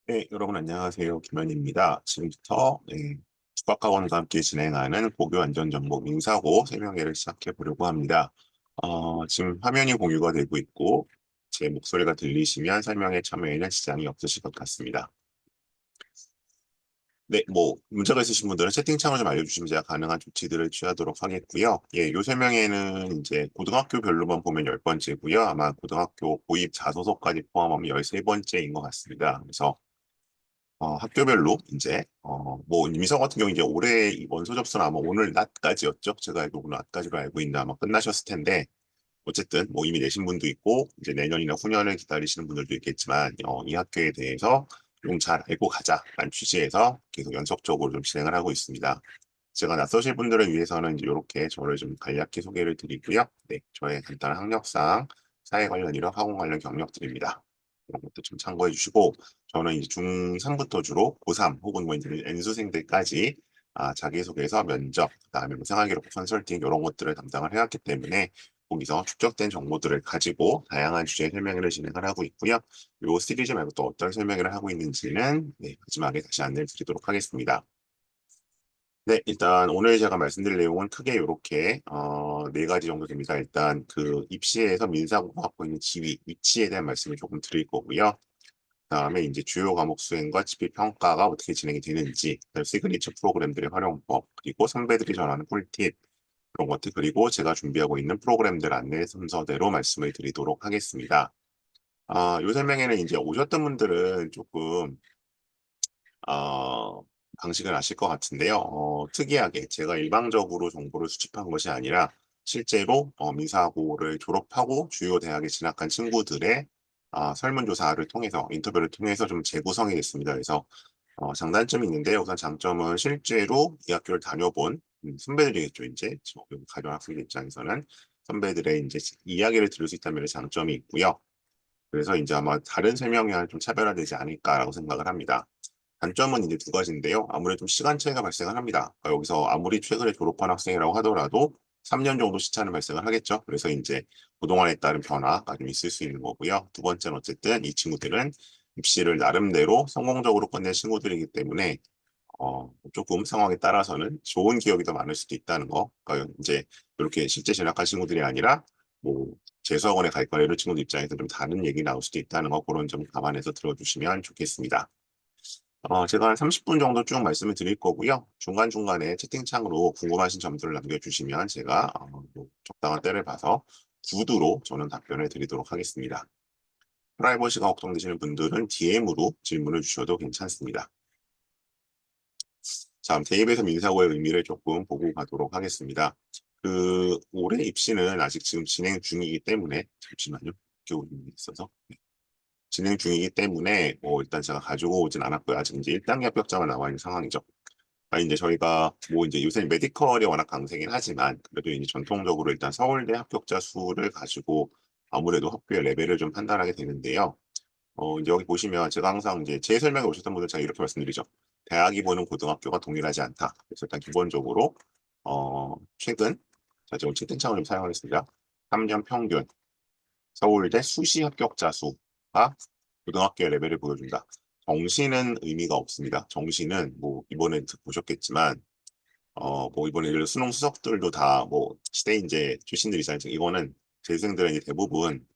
네, 여러분 안녕하세요. 김현입니다. 지금부터 국악학원과 함께 진행하는 고교 안전정보 민사고 설명회를 시작해 보려고 합니다. 지금 화면이 공유가 되고 있고 제 목소리가 들리시면 설명에 참여에는 지장이 없으실 것 같습니다. 네, 문제가 있으신 분들은 채팅창을 좀 알려주시면 제가 가능한 조치들을 취하도록 하겠고요. 예, 요 설명회는 이제 고등학교별로만 보면 10번째고요. 아마 고등학교 고입 자소서까지 포함하면 13번째인 것 같습니다. 그래서 학교별로 이제 민서 같은 경우 이제 올해 원서 접수는 아마 오늘 낮까지였죠. 제가 알고 오늘 낮까지로 알고 있는데 아마 끝나셨을 텐데 어쨌든 이미 내신 분도 있고 이제 내년이나 후년을 기다리시는 분들도 있겠지만 이 학교에 대해서 좀 잘 알고 가자라는 취지에서 계속 연속적으로 좀 진행을 하고 있습니다. 제가 낯서실 분들을 위해서는 이제 이렇게 저를 좀 간략히 소개를 드리고요. 네, 저의 간단한 학력상 사회 관련 이력, 학원 관련 경력들입니다. 이런 것도 좀 참고해 주시고 저는 이제 중3부터 주로 고3 혹은 이제 N수생들까지 자기소개서, 면접, 그다음에 생활기록 컨설팅 이런 것들을 담당을 해왔기 때문에 거기서 축적된 정보들을 가지고 다양한 주제의 설명회를 진행을 하고 있고요. 이 시리즈 말고 또 어떤 설명회를 하고 있는지는 마지막에 다시 안내를 드리도록 하겠습니다. 네, 일단 오늘 제가 말씀드릴 내용은 크게 이렇게 네 가지 정도 됩니다. 일단 그 입시에서 민사고가 갖고 있는 지위, 위치에 대한 말씀을 조금 드릴 거고요. 그다음에 이제 주요 과목 수행과 집필 평가가 어떻게 진행이 되는지, 시그니처 프로그램들의 활용법, 그리고 선배들이 전하는 꿀팁 그런 것들, 그리고 제가 준비하고 있는 프로그램들 안내 순서대로 말씀을 드리도록 하겠습니다. 요 설명에는 이제 오셨던 분들은 조금 어, 방식을 아실 것 같은데요. 특이하게 제가 일방적으로 정보를 수집한 것이 아니라 실제로 민사고를 졸업하고 주요 대학에 진학한 친구들의 설문조사를 통해서 인터뷰를 통해서 좀 재구성이 됐습니다. 그래서 장단점이 있는데요. 우선 장점은 실제로 이 학교를 다녀본 선배들이겠죠. 이제 가정 학생들 입장에서는 선배들의 이제 이야기를 들을 수 있다는 면에 장점이 있고요. 그래서 이제 아마 다른 설명회와는 좀 차별화되지 않을까라고 생각을 합니다. 단점은 이제 두 가지인데요. 아무래도 좀 시간 차이가 발생을 합니다. 그러니까 여기서 아무리 최근에 졸업한 학생이라고 하더라도 3년 정도 시차는 발생을 하겠죠. 그래서 이제 그동안에 따른 변화가 좀 있을 수 있는 거고요. 두 번째는 어쨌든 이 친구들은 입시를 나름대로 성공적으로 끝낸 친구들이기 때문에 조금 상황에 따라서는 좋은 기억이 더 많을 수도 있다는 거. 그러니까 이제 이렇게 실제 진학한 친구들이 아니라 뭐 재수학원에 갈 거나 이런 친구들 입장에서 좀 다른 얘기 나올 수도 있다는 거, 그런 점 감안해서 들어주시면 좋겠습니다. 제가 한 30분 정도 쭉 말씀을 드릴 거고요. 중간중간에 채팅창으로 궁금하신 점들을 남겨주시면 제가 적당한 때를 봐서 구두로 저는 답변을 드리도록 하겠습니다. 프라이버시가 걱정되시는 분들은 DM으로 질문을 주셔도 괜찮습니다. 자, 대입에서 민사고의 의미를 조금 보고 가도록 하겠습니다. 올해 입시는 아직 지금 진행 중이기 때문에, 잠시만요. 겨울이 있어서. 진행 중이기 때문에, 일단 제가 가지고 오진 않았고요. 아직 이제 1단계 합격자만 나와 있는 상황이죠. 이제 저희가, 이제 요새 메디컬이 워낙 강세긴 하지만, 그래도 이제 전통적으로 일단 서울대 합격자 수를 가지고 아무래도 학교의 레벨을 좀 판단하게 되는데요. 이제 여기 보시면 제가 항상 이제 제 설명에 오셨던 분들 제가 이렇게 말씀드리죠. 대학이 보는 고등학교가 동일하지 않다. 그래서 일단 기본적으로 최근 자 지금 채팅창을 좀 사용하겠습니다. 3년 평균 서울대 수시 합격자 수가 고등학교의 레벨을 보여준다. 정시는 의미가 없습니다. 정시는 이번에 보셨겠지만 이번에 예를 들어 수능 수석들도 다 시대 이제 출신들이잖아요. 이거는 재수생들은 이제 대부분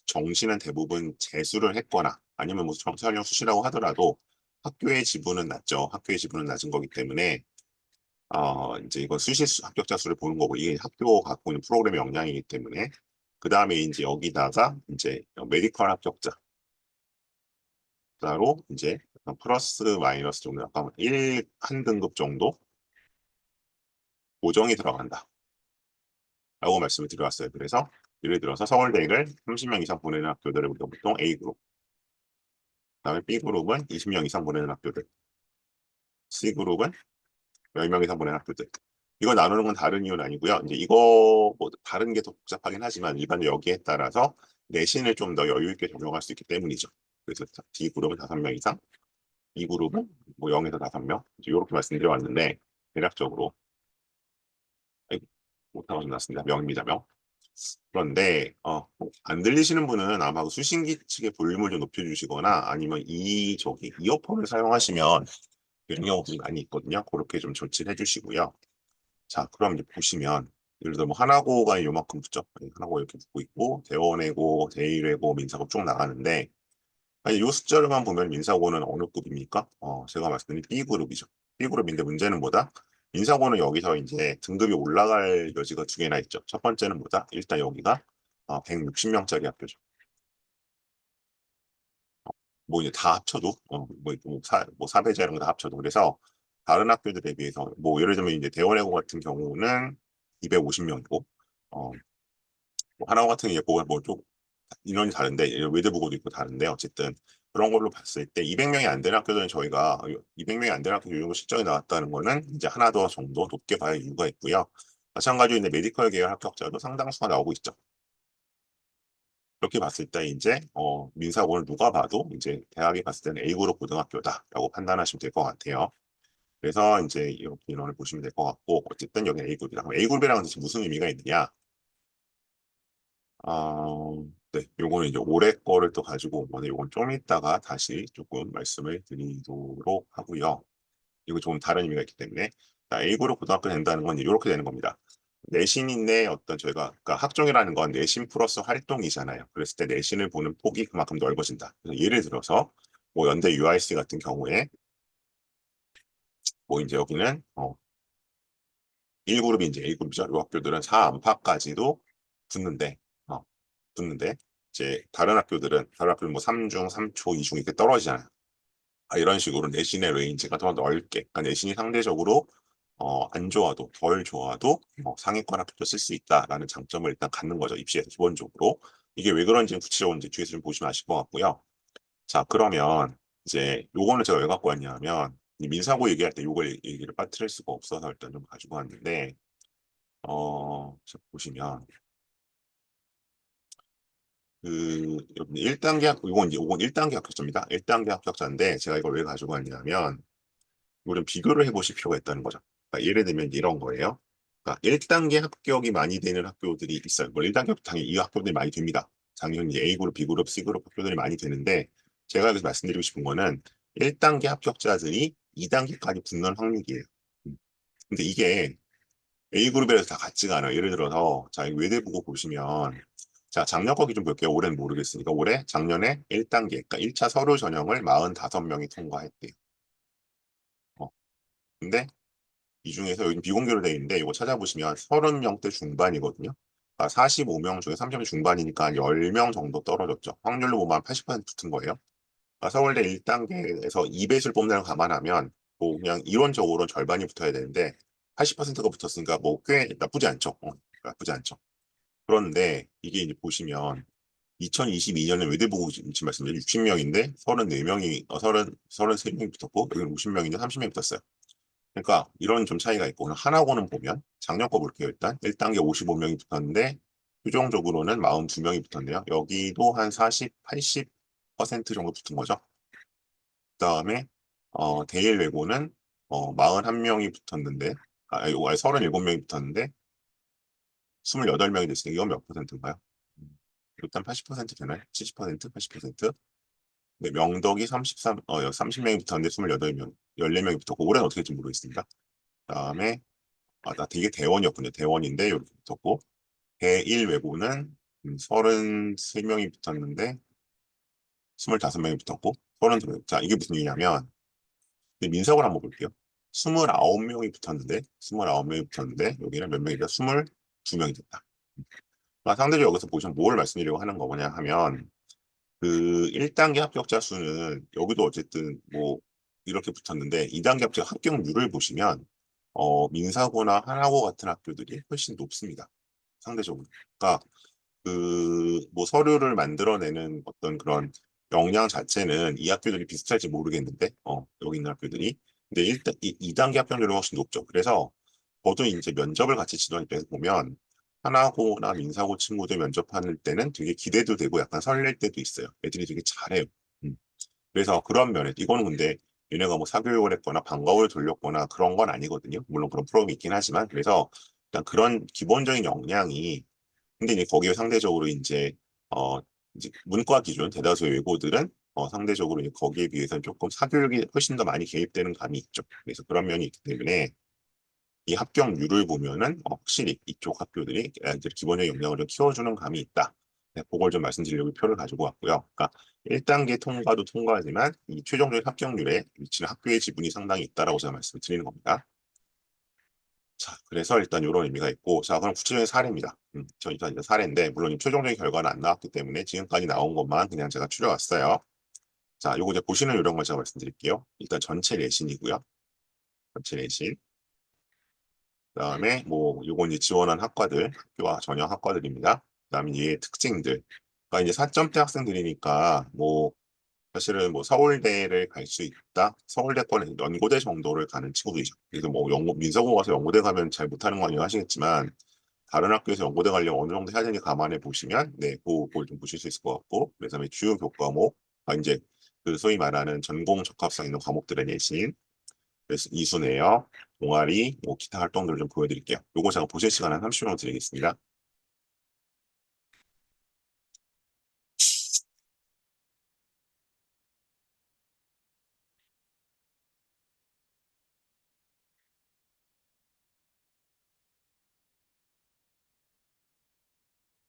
정시는 대부분 재수를 했거나 아니면 설령 수시라고 하더라도 학교의 지분은 낮죠. 학교의 지분은 낮은 거기 때문에 이제 이건 수시 합격자 수를 보는 거고 이게 학교가 갖고 있는 프로그램의 역량이기 때문에 그 다음에 이제 여기다가 이제 메디컬 합격자로 이제 플러스 마이너스 정도 약간 1한 등급 정도 고정이 들어간다. 라고 말씀을 드려왔어요. 그래서 예를 들어서 서울대를 30명 이상 보내는 학교들을 우리가 보통 A그룹, 그다음에 B그룹은 20명 이상 보내는 학교들, C그룹은 10명 이상 보내는 학교들. 이거 나누는 건 다른 이유는 아니고요. 이제 이거 다른 게 더 복잡하긴 하지만 일반적으로 여기에 따라서 내신을 좀 더 여유 있게 적용할 수 있기 때문이죠. 그래서 D그룹은 5명 이상, E그룹은 0에서 5명 이렇게 말씀드려왔는데 대략적으로 못하고 좀 났습니다. 명입니다. 명. 그런데 안 들리시는 분은 아마 그 수신기 측의 볼륨을 좀 높여주시거나 아니면 저기 이어폰을 사용하시면 이런 경우들이 많이 있거든요. 그렇게 좀 조치를 해주시고요. 자, 그럼 이제 보시면 예를 들어 뭐 하나고가 요만큼 붙죠. 하나고 이렇게 붙고 있고 대원외고, 대일외고, 민사고 쭉 나가는데 아니, 이 숫자를만 보면 민사고는 어느 급입니까? 제가 말씀드린 B그룹이죠. B그룹인데 문제는 뭐다? 민사고는 여기서 이제 등급이 올라갈 여지가 두 개나 있죠. 첫 번째는 뭐다? 일단 여기가 160명짜리 학교죠. 뭐 이제 다 합쳐도 뭐 사배자 이런 거 다 합쳐도 그래서 다른 학교들에 비해서 뭐 예를 들면 이제 대원외고 같은 경우는 250명이고 뭐 하나고 같은 예고가 뭐좀 인원이 다른데 외대부고도 있고 다른데 어쨌든 그런 걸로 봤을 때 200명이 안 되는 학교들은 저희가 200명이 안 되는 학교 이 정도 실적이 나왔다는 거는 이제 하나 더 정도 높게 봐야 이유가 있고요. 마찬가지로 이제 메디컬 계열 합격자도 상당수가 나오고 있죠. 그렇게 봤을 때 이제 민사고를 누가 봐도 이제 대학에 갔을 때는 A그룹 고등학교다라고 판단하시면 될 것 같아요. 그래서 이제 이렇게 인원을 보시면 될 것 같고 어쨌든 여기 A그룹이다. 그럼 A그룹이라는 것이 무슨 의미가 있느냐? 네, 요거는 이제 올해 거를 또 가지고 온 건데 요건 좀 이따가 다시 조금 말씀을 드리도록 하고요. 이거 조금 다른 의미가 있기 때문에 자, A그룹 고등학교 된다는 건 이렇게 되는 겁니다. 내신인의 어떤 저희가 그러니까 학종이라는 건 내신 플러스 활동이잖아요. 그랬을 때 내신을 보는 폭이 그만큼 넓어진다. 그래서 예를 들어서 뭐 연대 UIC 같은 경우에 뭐 이제 여기는 1그룹이 이제 A그룹이죠. 이 학교들은 4안팎까지도 붙는데 어, 붙는데 이제 다른 학교는 뭐 3중, 3초, 2중 이렇게 떨어지잖아요. 이런 식으로 내신의 레인지가 더 넓게, 그러니까 내신이 상대적으로 안 좋아도 덜 좋아도 상위권 학교도 쓸 수 있다라는 장점을 일단 갖는 거죠. 입시에서 기본적으로. 이게 왜 그런지는 구체적으로 이제 뒤에서 좀 보시면 아실 것 같고요. 자, 그러면 이제 요거는 제가 왜 갖고 왔냐면 이 민사고 얘기할 때 요걸 얘기를 빠뜨릴 수가 없어서 일단 좀 가지고 왔는데 자, 보시면 그 1단계 이건 1단계 합격자입니다. 1단계 합격자인데 제가 이걸 왜 가지고 왔냐면 이걸 좀 비교를 해보실 필요가 있다는 거죠. 그러니까 예를 들면 이런 거예요. 그러니까 1단계 합격이 많이 되는 학교들이 있어요. 뭐 1단계 합격 당연히 이 학교들이 많이 됩니다. 당연히 A그룹, B그룹, C그룹 학교들이 많이 되는데 제가 여기서 말씀드리고 싶은 거는 1단계 합격자들이 2단계까지 붙는 확률이에요. 근데 이게 A그룹에서 다 같지가 않아요. 예를 들어서 자, 외대 보고 보시면 자, 작년 거 기준 볼게요. 올해는 모르겠으니까 작년에 1단계, 그러니까 1차 서류 전형을 45명이 통과했대요. 어, 근데 이 중에서 여기 비공개로 되어 있는데 이거 찾아보시면 30명대 중반이거든요. 그러니까 45명 중에 30명 중반이니까 10명 정도 떨어졌죠. 확률로 보면 80% 붙은 거예요. 그러니까 서울대 1단계에서 2배수를 뽑는 걸 감안하면 뭐 그냥 이론적으로 절반이 붙어야 되는데 80%가 붙었으니까 뭐 꽤 나쁘지 않죠. 나쁘지 않죠. 그런데 이게 이제 보시면 2022년에 외대보고 지금 말씀드린 60명인데 34명이 33명이 붙었고 여기는 50명인데 30명이 붙었어요. 그러니까 이런 좀 차이가 있고 하나고는 보면 작년 거 볼게요. 일단 1단계 55명이 붙었는데 규정적으로는 42명이 붙었네요. 여기도 한 40, 80% 정도 붙은 거죠. 그다음에 대일 외고는 41명이 붙었는데 37명이 붙었는데 28명이 됐으니까 이건 몇 퍼센트인가요? 일단 80% 되나요? 70%? 80%? 네, 명덕이 30명이 붙었는데 28명, 14명이 붙었고 올해는 어떻게 될지 모르겠습니다. 그다음에 나 되게 대원이었군요. 대원인데 이렇게 붙었고 대1 외고는 33명이 붙었는데 25명이 붙었고 32명. 자, 이게 무슨 얘기냐면 민석을 한번 볼게요. 29명이 붙었는데 여기는 몇 명이다? 22명이 됐다. 상대적으로 여기서 보시면 뭘 말씀드리려고 하는 거냐 하면 그 1단계 합격자 수는 여기도 어쨌든 뭐 이렇게 붙었는데 2단계 합격률을 보시면 민사고나 하나고 같은 학교들이 훨씬 높습니다. 상대적으로. 그러니까 그 뭐 서류를 만들어내는 어떤 그런 역량 자체는 이 학교들이 비슷할지 모르겠는데 여기 있는 학교들이 근데 2단계 합격률이 훨씬 높죠. 그래서 저도 이제 면접을 같이 지도한 입장에서 보면 하나고나 민사고 친구들 면접하는 때는 되게 기대도 되고 약간 설렐 때도 있어요. 애들이 되게 잘해요. 음. 그래서 그런 면에 이거는 근데 얘네가 뭐 사교육을 했거나 방과후를 돌렸거나 그런 건 아니거든요. 물론 그런 프로그램이 있긴 하지만 그래서 일단 그런 기본적인 역량이 근데 이제 거기에 상대적으로 어, 이제 문과 기준 대다수의 외고들은 상대적으로 이제 거기에 비해서는 조금 사교육이 훨씬 더 많이 개입되는 감이 있죠. 그래서 그런 면이 있기 때문에 이 합격률을 보면은 확실히 이쪽 학교들이 애들 기본적인 역량을 좀 키워주는 감이 있다. 네, 그걸 좀 말씀드리려고 표를 가지고 왔고요. 그러니까 1단계 통과도 통과하지만 이 최종적인 합격률에 미치는 학교의 지분이 상당히 있다라고 제가 말씀을 드리는 겁니다. 자, 그래서 일단 이런 의미가 있고, 자, 그럼 구체적인 사례입니다. 저 일단 이제 사례인데, 물론 이 최종적인 결과는 안 나왔기 때문에 지금까지 나온 것만 그냥 제가 추려왔어요. 자, 요거 이제 보시는 이런 걸 제가 말씀드릴게요. 일단 전체 내신이고요. 전체 내신. 그다음에 뭐 요건 이제 지원한 학과들, 학교와 전형 학과들입니다. 그다음에 얘의 특징들. 그러니까 이제 4점대 학생들이니까 뭐 사실은 뭐 서울대를 갈 수 있다. 서울대권에 연고대 정도를 가는 친구들이죠. 그래서 뭐 민서고 가서 연고대 가면 잘 못하는 거 아니에요 하시겠지만 다른 학교에서 연고대 가려면 어느 정도 해야 되는지 감안해 보시면 네, 그걸 좀 보실 수 있을 것 같고 그래서 주요 교과목 이제 그 소위 말하는 전공 적합성 있는 과목들의 내신 그래서 이수네요. 동아리, 뭐 기타 활동들을 좀 보여드릴게요. 요거 제가 보실 시간 한 30분 드리겠습니다.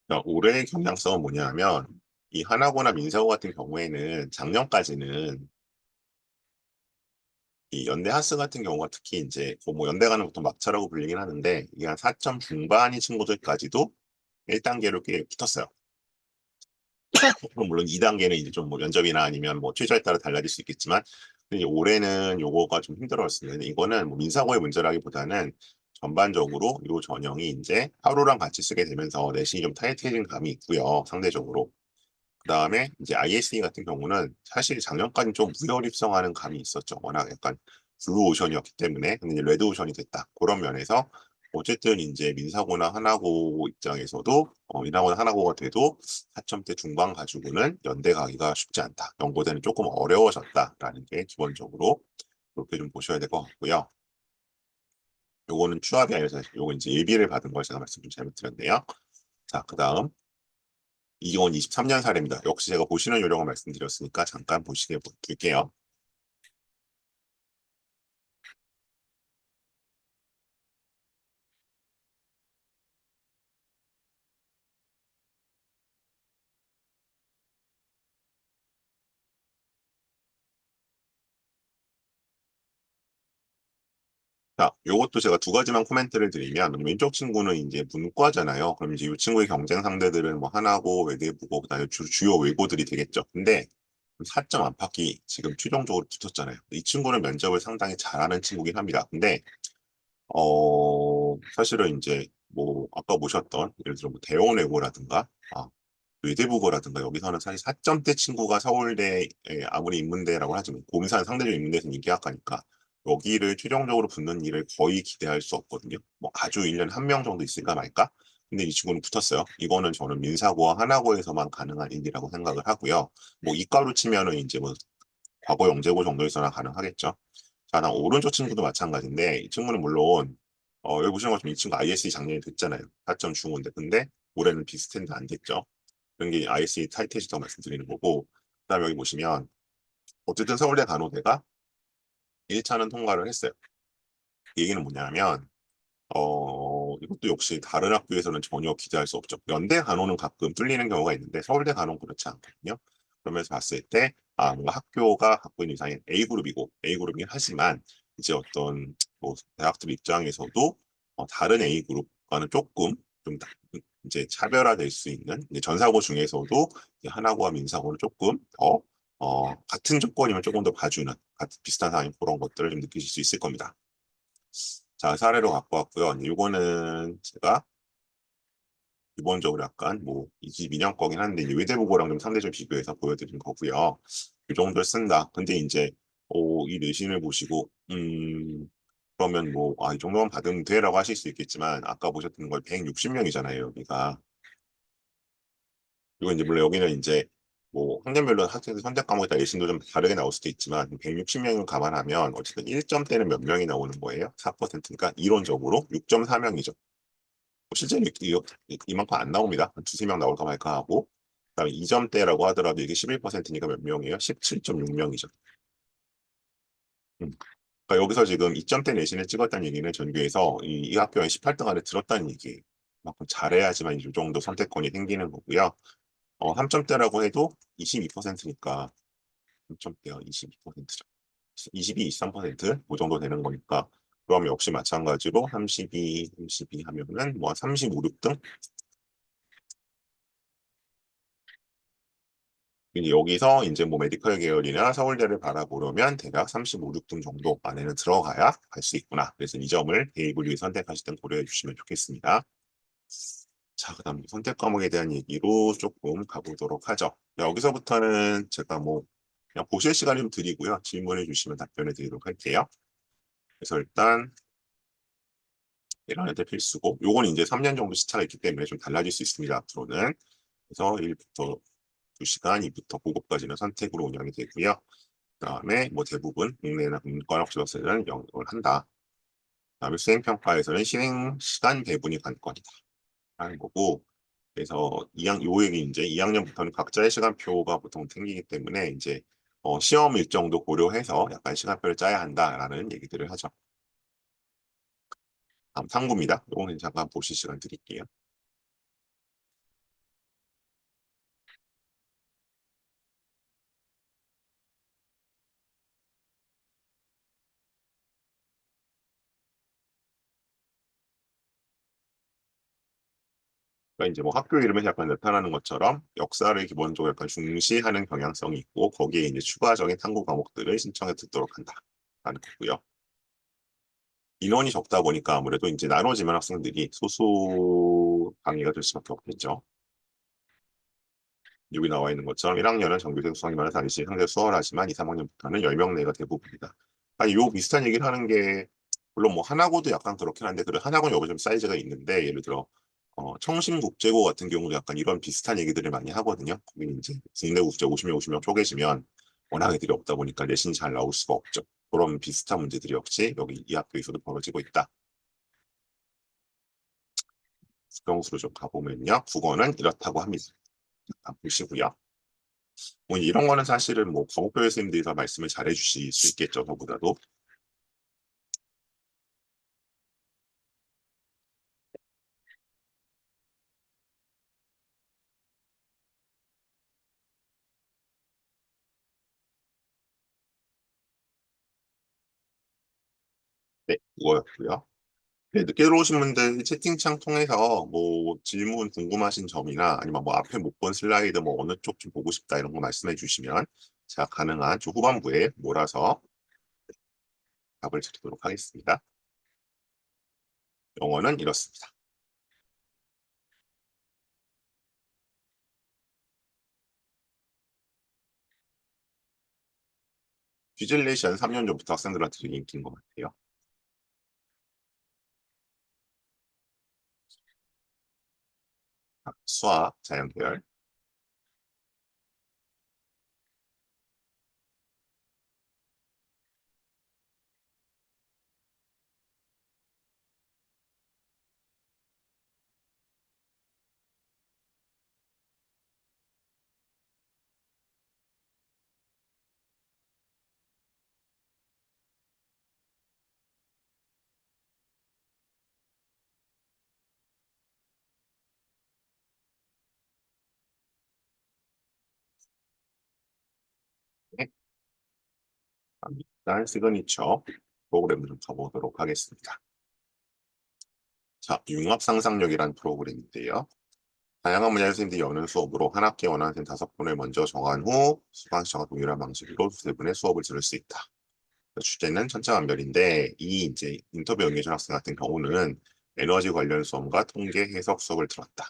자, 올해의 경향성은 뭐냐면 이 하나고나 민사고 같은 경우에는 작년까지는 이 연대 하스 같은 경우가 특히 이제 그뭐 연대 가는 보통 막차라고 불리긴 하는데 이게 한 4점 중반인 친구들까지도 1단계로 꽤 붙었어요. 그럼 물론 2단계는 이제 좀 뭐 면접이나 아니면 뭐 최저에 따라 달라질 수 있겠지만 근데 이제 올해는 요거가 좀 힘들었습니다. 이거는 뭐 민사고의 문제라기보다는 전반적으로 요 전형이 이제 하루랑 같이 쓰게 되면서 내신이 좀 타이트해진 감이 있고요. 상대적으로. 그다음에 이제 ISE 같은 경우는 사실 작년까지 좀 무혈입성하는 감이 있었죠. 워낙 약간 블루 오션이었기 때문에 근데 이제 레드 오션이 됐다. 그런 면에서 어쨌든 이제 민사고나 하나고 입장에서도 민사고나 하나고가 돼도 4점대 중반 가지고는 연대 가기가 쉽지 않다. 연고대는 조금 어려워졌다라는 게 기본적으로 그렇게 좀 보셔야 될 것 같고요. 요거는 추합이 아니라 요거 이제 예비를 받은 걸 제가 말씀 좀 잘못 드렸네요. 자, 그다음 이건 23년 사례입니다. 역시 제가 보시는 요령을 말씀드렸으니까 잠깐 보시게 볼게요. 자, 요것도 제가 두 가지만 코멘트를 드리면 왼쪽 친구는 이제 문과잖아요. 그럼 이제 이 친구의 경쟁 상대들은 뭐 하나고 외대부고 그다음에 주요 외고들이 되겠죠. 근데 4점 안팎이 지금 최종적으로 붙었잖아요. 이 친구는 면접을 상당히 잘하는 친구긴 합니다. 근데 사실은 이제 뭐 아까 보셨던 예를 들어 뭐 대원외고라든가 외대부고라든가 여기서는 사실 4점대 친구가 서울대에 아무리 인문대라고 하지만 공산 상대적 인문대에서는 인기학과니까 여기를 최종적으로 붙는 일을 거의 기대할 수 없거든요. 뭐 아주 1년 한 명 정도 있을까 말까? 근데 이 친구는 붙었어요. 이거는 저는 민사고와 하나고에서만 가능한 일이라고 생각을 하고요. 뭐 이과로 치면은 이제 뭐 과거 영재고 정도에서나 가능하겠죠. 자, 나 오른쪽 친구도 마찬가지인데 이 친구는 물론 여기 보시는 것처럼 이 친구 ISE 작년에 됐잖아요. 4점 중후인데 근데 올해는 비슷했는데 안 됐죠. 그런 게 ISE 타이틀이라고 말씀드리는 거고 그다음에 여기 보시면 어쨌든 서울대 간호대가 1차는 통과를 했어요. 이 얘기는 뭐냐면 이것도 역시 다른 학교에서는 전혀 기대할 수 없죠. 연대 간호는 가끔 뚫리는 경우가 있는데 서울대 간호는 그렇지 않거든요. 그러면서 봤을 때, 뭔가 학교가 갖고 있는 이상의 A그룹이고, A그룹이긴 하지만, 이제 어떤, 뭐, 대학들 입장에서도, 다른 A그룹과는 조금, 좀, 이제 차별화될 수 있는, 이제 전사고 중에서도, 이제 하나고와 민사고는 조금 더, 같은 조건이면 조금 더 봐주는, 같은 비슷한 상황인 그런 것들을 좀 느끼실 수 있을 겁니다. 자, 사례로 갖고 왔고요. 이거는 제가 기본적으로 약간 뭐 22년 거긴 한데 이제 외대보고랑 좀 상대적 비교해서 보여드린 거고요. 이 정도를 쓴다. 근데 이제 이 내신을 보시고 그러면 뭐 이 정도만 받으면 돼라고 하실 수 있겠지만 아까 보셨던 걸 160명이잖아요, 여기가. 그리고 이제 물론 여기는 이제 뭐 학년별로 학생들 선택 과목에 따라 내신도 좀 다르게 나올 수도 있지만 160명을 감안하면 어쨌든 1점대는 몇 명이 나오는 거예요? 4%니까 이론적으로 6.4명이죠. 실제로 이만큼 안 나옵니다. 한 두세 명 나올까 말까 하고. 그다음에 2점대라고 하더라도 이게 11%니까 몇 명이에요? 17.6명이죠. 그러니까 여기서 지금 2점대 내신을 찍었다는 얘기는 전교에서 이 학교에 18등 안에 들었다는 얘기예요. 그만큼 잘해야지만 이 정도 선택권이 생기는 거고요. 3점대라고 해도 22%니까 3점대가 22%죠. 22, 23%? 그 정도 되는 거니까 그럼 역시 마찬가지로 32 하면은 뭐 35, 6등? 여기서 이제 뭐 메디컬 계열이나 서울대를 바라보려면 대략 35, 6등 정도 안에는 들어가야 갈 수 있구나. 그래서 이 점을 대입을 위해 선택하실 땐 고려해 주시면 좋겠습니다. 자, 그다음 선택 과목에 대한 얘기로 조금 가보도록 하죠. 여기서부터는 제가 뭐 그냥 보실 시간 좀 드리고요. 질문해 주시면 답변해 드리도록 할게요. 그래서 일단 이런 애들 필수고, 요건 이제 3년 정도 시차가 있기 때문에 좀 달라질 수 있습니다. 앞으로는. 그래서 1부터 2시간, 2부터 9급까지는 선택으로 운영이 되고요. 그다음에 뭐 대부분 국내나 문과학 지원생은 영역을 한다. 그다음에 수행평가에서는 실행 시간 배분이 관건이다. 하는 거고, 그래서 요 얘기 이제 2학년부터는 각자의 시간표가 보통 생기기 때문에 이제 시험 일정도 고려해서 약간 시간표를 짜야 한다라는 얘기들을 하죠. 다음 탐구입니다. 이거는 잠깐 보실 시간 드릴게요. 그러니까 이제 뭐 학교 이름에서 약간 나타나는 것처럼 역사를 기본적으로 약간 중시하는 경향성이 있고 거기에 이제 추가적인 탐구 과목들을 신청해 듣도록 한다라는 거고요. 인원이 적다 보니까 아무래도 이제 나눠지면 학생들이 소수 강의가 될 수밖에 없겠죠. 여기 나와 있는 것처럼 1학년은 정규생 수학이만 당시 상대 수월하지만 2, 3학년부터는 10명 내가 대부분이다. 아니, 요 비슷한 얘기를 하는 게 물론 뭐 하나고도 약간 그렇긴 한데 그래 하나고는 여기 좀 사이즈가 있는데 예를 들어 청심국제고 같은 경우도 약간 이런 비슷한 얘기들을 많이 하거든요. 거기 이제 국내 국제 50명 50명 쪼개지면 워낙 애들이 없다 보니까 내신이 잘 나올 수가 없죠. 그런 비슷한 문제들이 역시 여기 이 학교에서도 벌어지고 있다. 수평수로 좀 가보면요. 국어는 이렇다고 합니다. 잠깐 보시고요. 뭐 이런 거는 사실은 뭐 과목별 선생님들이 더 말씀을 잘해 주실 수 있겠죠, 저보다도. 네, 그거였고요. 네, 늦게 들어오신 분들 채팅창 통해서 뭐 질문 궁금하신 점이나 아니면 뭐 앞에 못 본 슬라이드 뭐 어느 쪽 좀 보고 싶다 이런 거 말씀해 주시면 제가 가능한 좀 후반부에 몰아서 답을 드리도록 하겠습니다. 영어는 이렇습니다. 뷰질레이션 3년 전부터 학생들한테 되게 인기인 것 같아요. 수학, 자연계열. 네, 일단 시그니처 프로그램을 좀 가보도록 하겠습니다. 자, 융합상상력이란 프로그램인데요. 다양한 분야의 선생님들이 여는 수업으로 한 학기에 원하는 선생님 5분을 먼저 정한 후 수강 시청과 동일한 방식으로 두세 분의 수업을 들을 수 있다. 주제는 천차만별인데 이 이제 인터뷰 응해준 학생 같은 경우는 에너지 관련 수업과 통계 해석 수업을 들었다.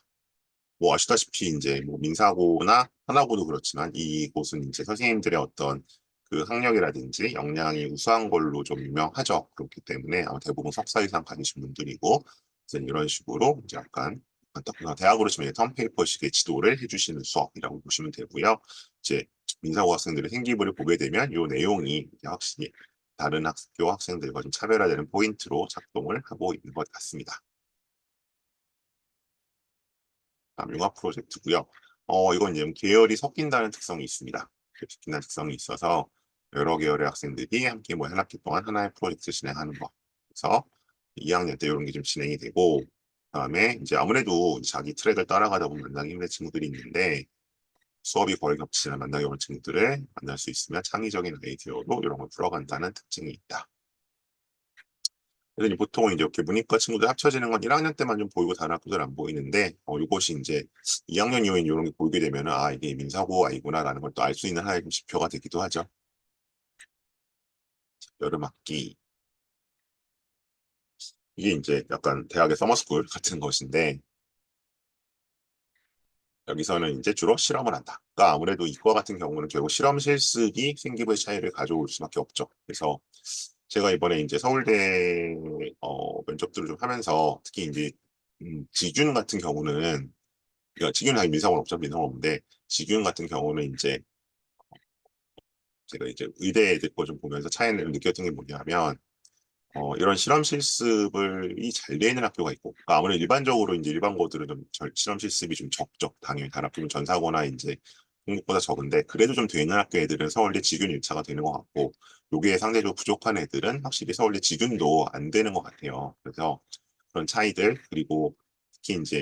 뭐 아시다시피 이제 뭐 민사고나 하나고도 그렇지만 이곳은 이제 선생님들의 어떤 그 학력이라든지 역량이 우수한 걸로 좀 유명하죠. 그렇기 때문에 아마 대부분 석사 이상 가지신 분들이고 이제 이런 식으로 이제 약간 대학으로 치면 턴페이퍼식의 지도를 해주시는 수업이라고 보시면 되고요. 이제 민사고 학생들의 생기부를 보게 되면 이 내용이 확실히 다른 학교 학생들과 좀 차별화되는 포인트로 작동을 하고 있는 것 같습니다. 다음 융합 프로젝트고요. 이건 이제 계열이 섞인다는 특성이 있습니다. 섞인다는 특성이 있어서 여러 계열의 학생들이 함께 뭐 한 학기 동안 하나의 프로젝트 진행하는 거. 그래서 2학년 때 이런 게 좀 진행이 되고, 그다음에 이제 아무래도 자기 트랙을 따라가다 보면 만나기 힘든 친구들이 있는데, 수업이 거의 겹치는 만나기 어려운 친구들을 만날 수 있으면 창의적인 아이디어로 이런 걸 풀어간다는 특징이 있다. 그래서 보통 이제 이렇게 문이과 친구들 합쳐지는 건 1학년 때만 좀 보이고 다른 학교들 안 보이는데, 이것이 이제 2학년 이후에 이런 게 보이게 되면은, 아, 이게 민사고 아이구나라는 걸 또 알 수 있는 하나의 좀 지표가 되기도 하죠. 여름 학기. 이게 이제 약간 대학의 서머스쿨 같은 것인데, 여기서는 이제 주로 실험을 한다. 그러니까 아무래도 이과 같은 경우는 결국 실험 실습이 생기부의 차이를 가져올 수밖에 없죠. 그래서 제가 이번에 이제 서울대 면접들을 좀 하면서 특히 이제 지균 같은 경우는, 그러니까 지균은 당연히 민사고는 없죠. 민사고는 없는데 지균 같은 경우는 이제 제가 이제 의대 애들 거 좀 보면서 차이를 느꼈던 게 뭐냐면, 이런 실험 실습을 잘 되는 학교가 있고, 그러니까 아무래도 일반적으로 이제 일반고들은 좀 실험 실습이 좀 적죠. 당연히 다른 학교는 전사고나 이제 한국보다 적은데, 그래도 좀 되는 학교 애들은 서울대 지균 1차가 되는 것 같고, 요게 상대적으로 부족한 애들은 확실히 서울대 지균도 안 되는 것 같아요. 그래서 그런 차이들, 그리고 특히 이제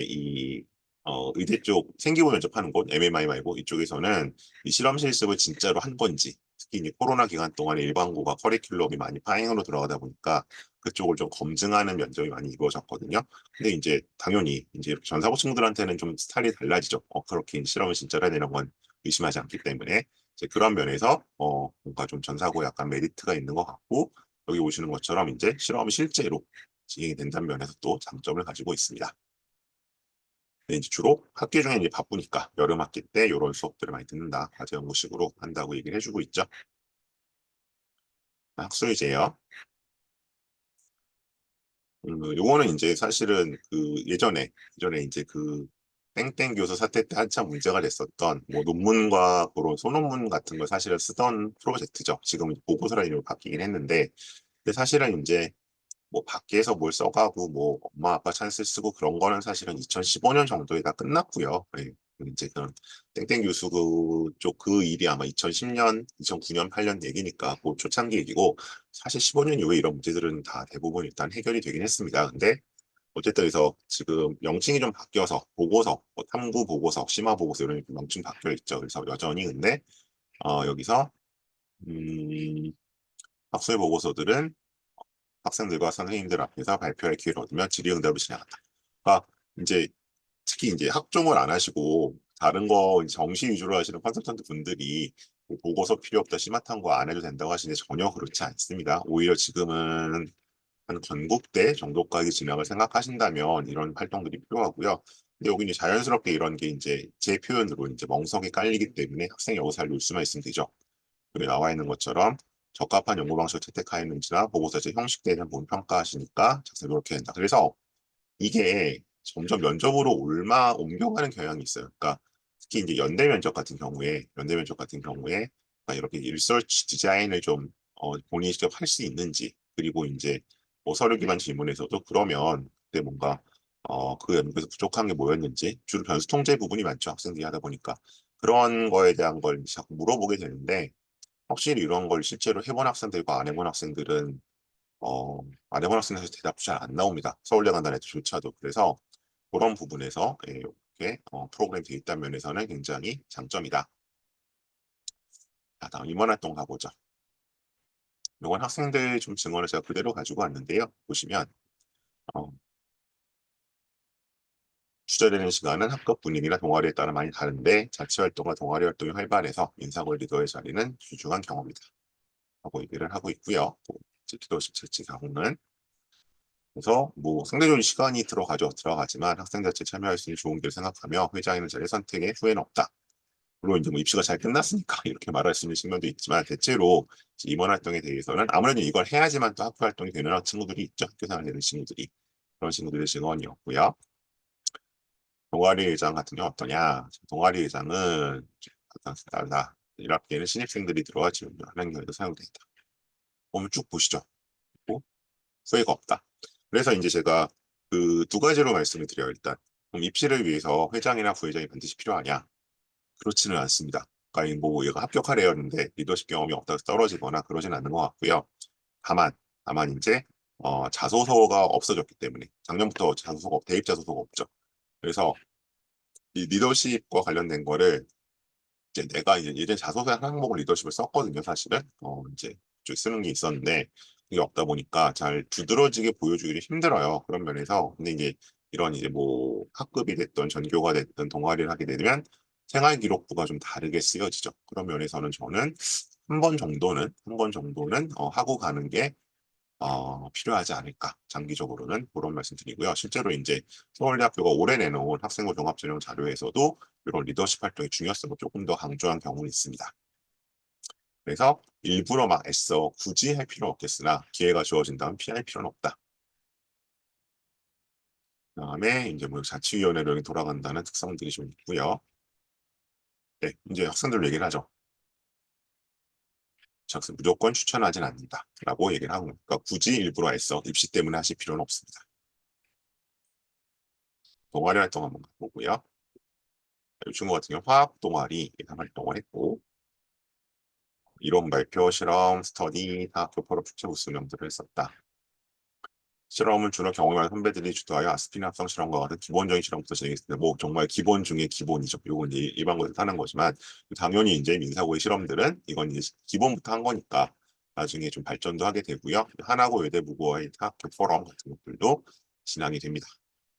의대 쪽 생기부 면접하는 곳, MMI 말고 이쪽에서는 이 실험 실습을 진짜로 한 건지, 특히 이제 코로나 기간 동안에 일반고가 커리큘럼이 많이 파행으로 들어가다 보니까 그쪽을 좀 검증하는 면접이 많이 이루어졌거든요. 근데 이제 당연히 이제 전사고 친구들한테는 좀 스타일이 달라지죠. 그렇게 실험을 진짜로 해야 되는 건 의심하지 않기 때문에 이제 그런 면에서 뭔가 좀 전사고 약간 메리트가 있는 것 같고, 여기 오시는 것처럼 이제 실험이 실제로 진행이 된다는 면에서 또 장점을 가지고 있습니다. 근데 이제 주로 학기 중에 이제 바쁘니까 여름 학기 때 이런 수업들을 많이 듣는다. 과제 연구식으로 한다고 얘기를 해주고 있죠. 학술제요. 요거는 이제 사실은 그 예전에 이제 그 땡땡 교수 사태 때 한참 문제가 됐었던 뭐 논문과 그런 소논문 같은 걸 사실은 쓰던 프로젝트죠. 지금은 보고서라는 이름으로 바뀌긴 했는데, 근데 사실은 이제 뭐 밖에서 뭘 써가고 뭐 엄마 아빠 찬스 쓰고 그런 거는 사실은 2015년 정도에 다 끝났고요. 예. 이제 그런 땡땡 교수 그 일이 아마 2010년, 2009년, 8년 얘기니까 그 초창기 얘기고, 사실 15년 이후에 이런 문제들은 다 대부분 일단 해결이 되긴 했습니다. 근데 어쨌든 그래서 지금 명칭이 좀 바뀌어서 보고서, 뭐 탐구 보고서, 심화 보고서 이런 명칭 바뀌어 있죠. 그래서 여전히 근데 여기서 음, 학술 보고서들은 학생들과 선생님들 앞에서 발표할 기회를 얻으며 질의응답을 진행한다. 그러니까 이제 특히 이제 학종을 안 하시고 다른 거 이제 정시 위주로 하시는 컨설턴트 분들이 뭐 보고서 필요 없다, 심화탐구 거 안 해도 된다고 하시는데 전혀 그렇지 않습니다. 오히려 지금은 한 건국대 정도까지 진학을 생각하신다면 이런 활동들이 필요하고요. 근데 여기 이제 자연스럽게 이런 게 이제 제 표현으로 이제 멍석이 깔리기 때문에 학생이 여기서 잘 놀 수만 있으면 되죠. 여기 나와 있는 것처럼 적합한 연구 방식을 채택하였는지나 보고서의 형식에 대한 부분 평가하시니까 작성 이렇게 된다. 그래서 이게 점점 면접으로 옮겨가는 경향이 있어요. 그러니까 특히 이제 연대 면접 같은 경우에 그러니까 이렇게 리서치 디자인을 좀 본인이 직접 할 수 있는지, 그리고 이제 뭐 서류 기반 질문에서도 그러면 그때 뭔가 그 연구에서 부족한 게 뭐였는지, 주로 변수 통제 부분이 많죠. 학생들이 하다 보니까 그런 거에 대한 걸 자꾸 물어보게 되는데, 확실히 이런 걸 실제로 해본 학생들과 안 해본 학생들은 어, 안 해본 학생에서 대답 잘 안 나옵니다. 서울대 간다는 애들조차도. 그래서 그런 부분에서 이렇게 프로그램이 되어 있다는 면에서는 굉장히 장점이다. 자, 다음 임원 활동 가보죠. 이건 학생들 좀 증언을 제가 그대로 가지고 왔는데요. 보시면 어, 투자되는 시간은 학급 분위기나 동아리에 따라 많이 다른데 자치 활동과 동아리 활동이 활발해서 인사고 리더의 자리는 귀중한 경험이다. 하고 얘기를 하고 있고요. 리더십 자치 사고는 그래서 뭐 상대적인 시간이 들어가지만 학생 자체 참여할 수 있는 좋은 길을 생각하며 회장이는 자리 선택에 후회는 없다. 물론 이제 뭐 입시가 잘 끝났으니까 이렇게 말할 수 있는 측면도 있지만, 대체로 임원 활동에 대해서는 아무래도 이걸 해야지만 또 학교 활동이 되는 친구들이 있죠. 학교 생활 되는 친구들이. 그런 친구들의 증언이었고요. 동아리 의장 같은 경우 어떠냐? 동아리 의장은 달라. 1학기에는 신입생들이 들어와 지원을 하는 경우에도 사용된다. 보면 쭉 보시죠. 후회가 없다. 그래서 이제 제가 그 두 가지로 말씀을 드려요. 일단 그럼 입시를 위해서 회장이나 부회장이 반드시 필요하냐? 그렇지는 않습니다. 그러니까 뭐 얘가 합격하래였는데 리더십 경험이 없다고 떨어지거나 그러진 않는 것 같고요. 다만, 다만 이제 자소서가 없어졌기 때문에 작년부터 자소서가 대입 자소서가 없죠. 그래서 이 리더십과 관련된 거를 이제 내가 이제 예전에 자소서에 한 항목을 리더십을 썼거든요, 사실은. 이제 좀 쓰는 게 있었는데 그게 없다 보니까 잘 두드러지게 보여주기는 힘들어요. 그런 면에서. 근데 이제 이런 이제 뭐 학급이 됐든 전교가 됐든 동아리를 하게 되면 생활 기록부가 좀 다르게 쓰여지죠. 그런 면에서는 저는 한 번 정도는 하고 가는 게 필요하지 않을까, 장기적으로는 그런 말씀드리고요. 실제로 이제 서울대학교가 올해 내놓은 학생부 종합전형 자료에서도 이런 리더십 활동의 중요성을 조금 더 강조한 경우는 있습니다. 그래서 일부러 막 애써 굳이 할 필요는 없겠으나 기회가 주어진다면 피할 필요는 없다. 그다음에 이제 뭐 자치위원회로 돌아간다는 특성들이 좀 있고요. 네, 이제 학생들 얘기를 하죠. 학생 무조건 추천하진 않는다라고 얘기를 하고, 그러니까 굳이 일부러 애써 입시 때문에 하실 필요는 없습니다. 동아리 활동 한번 가보고요. 이 친구 같은 경우 화학 동아리 활동을 했고, 이론 발표, 실험, 스터디, 다학교 졸업 축제 우수 운영들을 했었다. 실험은 주로 경험이 많은 선배들이 주도하여 아스피린 합성 실험과 같은 기본적인 실험부터 진행했습니다. 뭐 정말 기본 중에 기본이죠. 이건 이제 일반고에서 하는 거지만 당연히 이제 민사고의 실험들은 이건 이제 기본부터 한 거니까 나중에 좀 발전도 하게 되고요. 하나고 외대 무고의 다학교 포럼 같은 것들도 진행이 됩니다.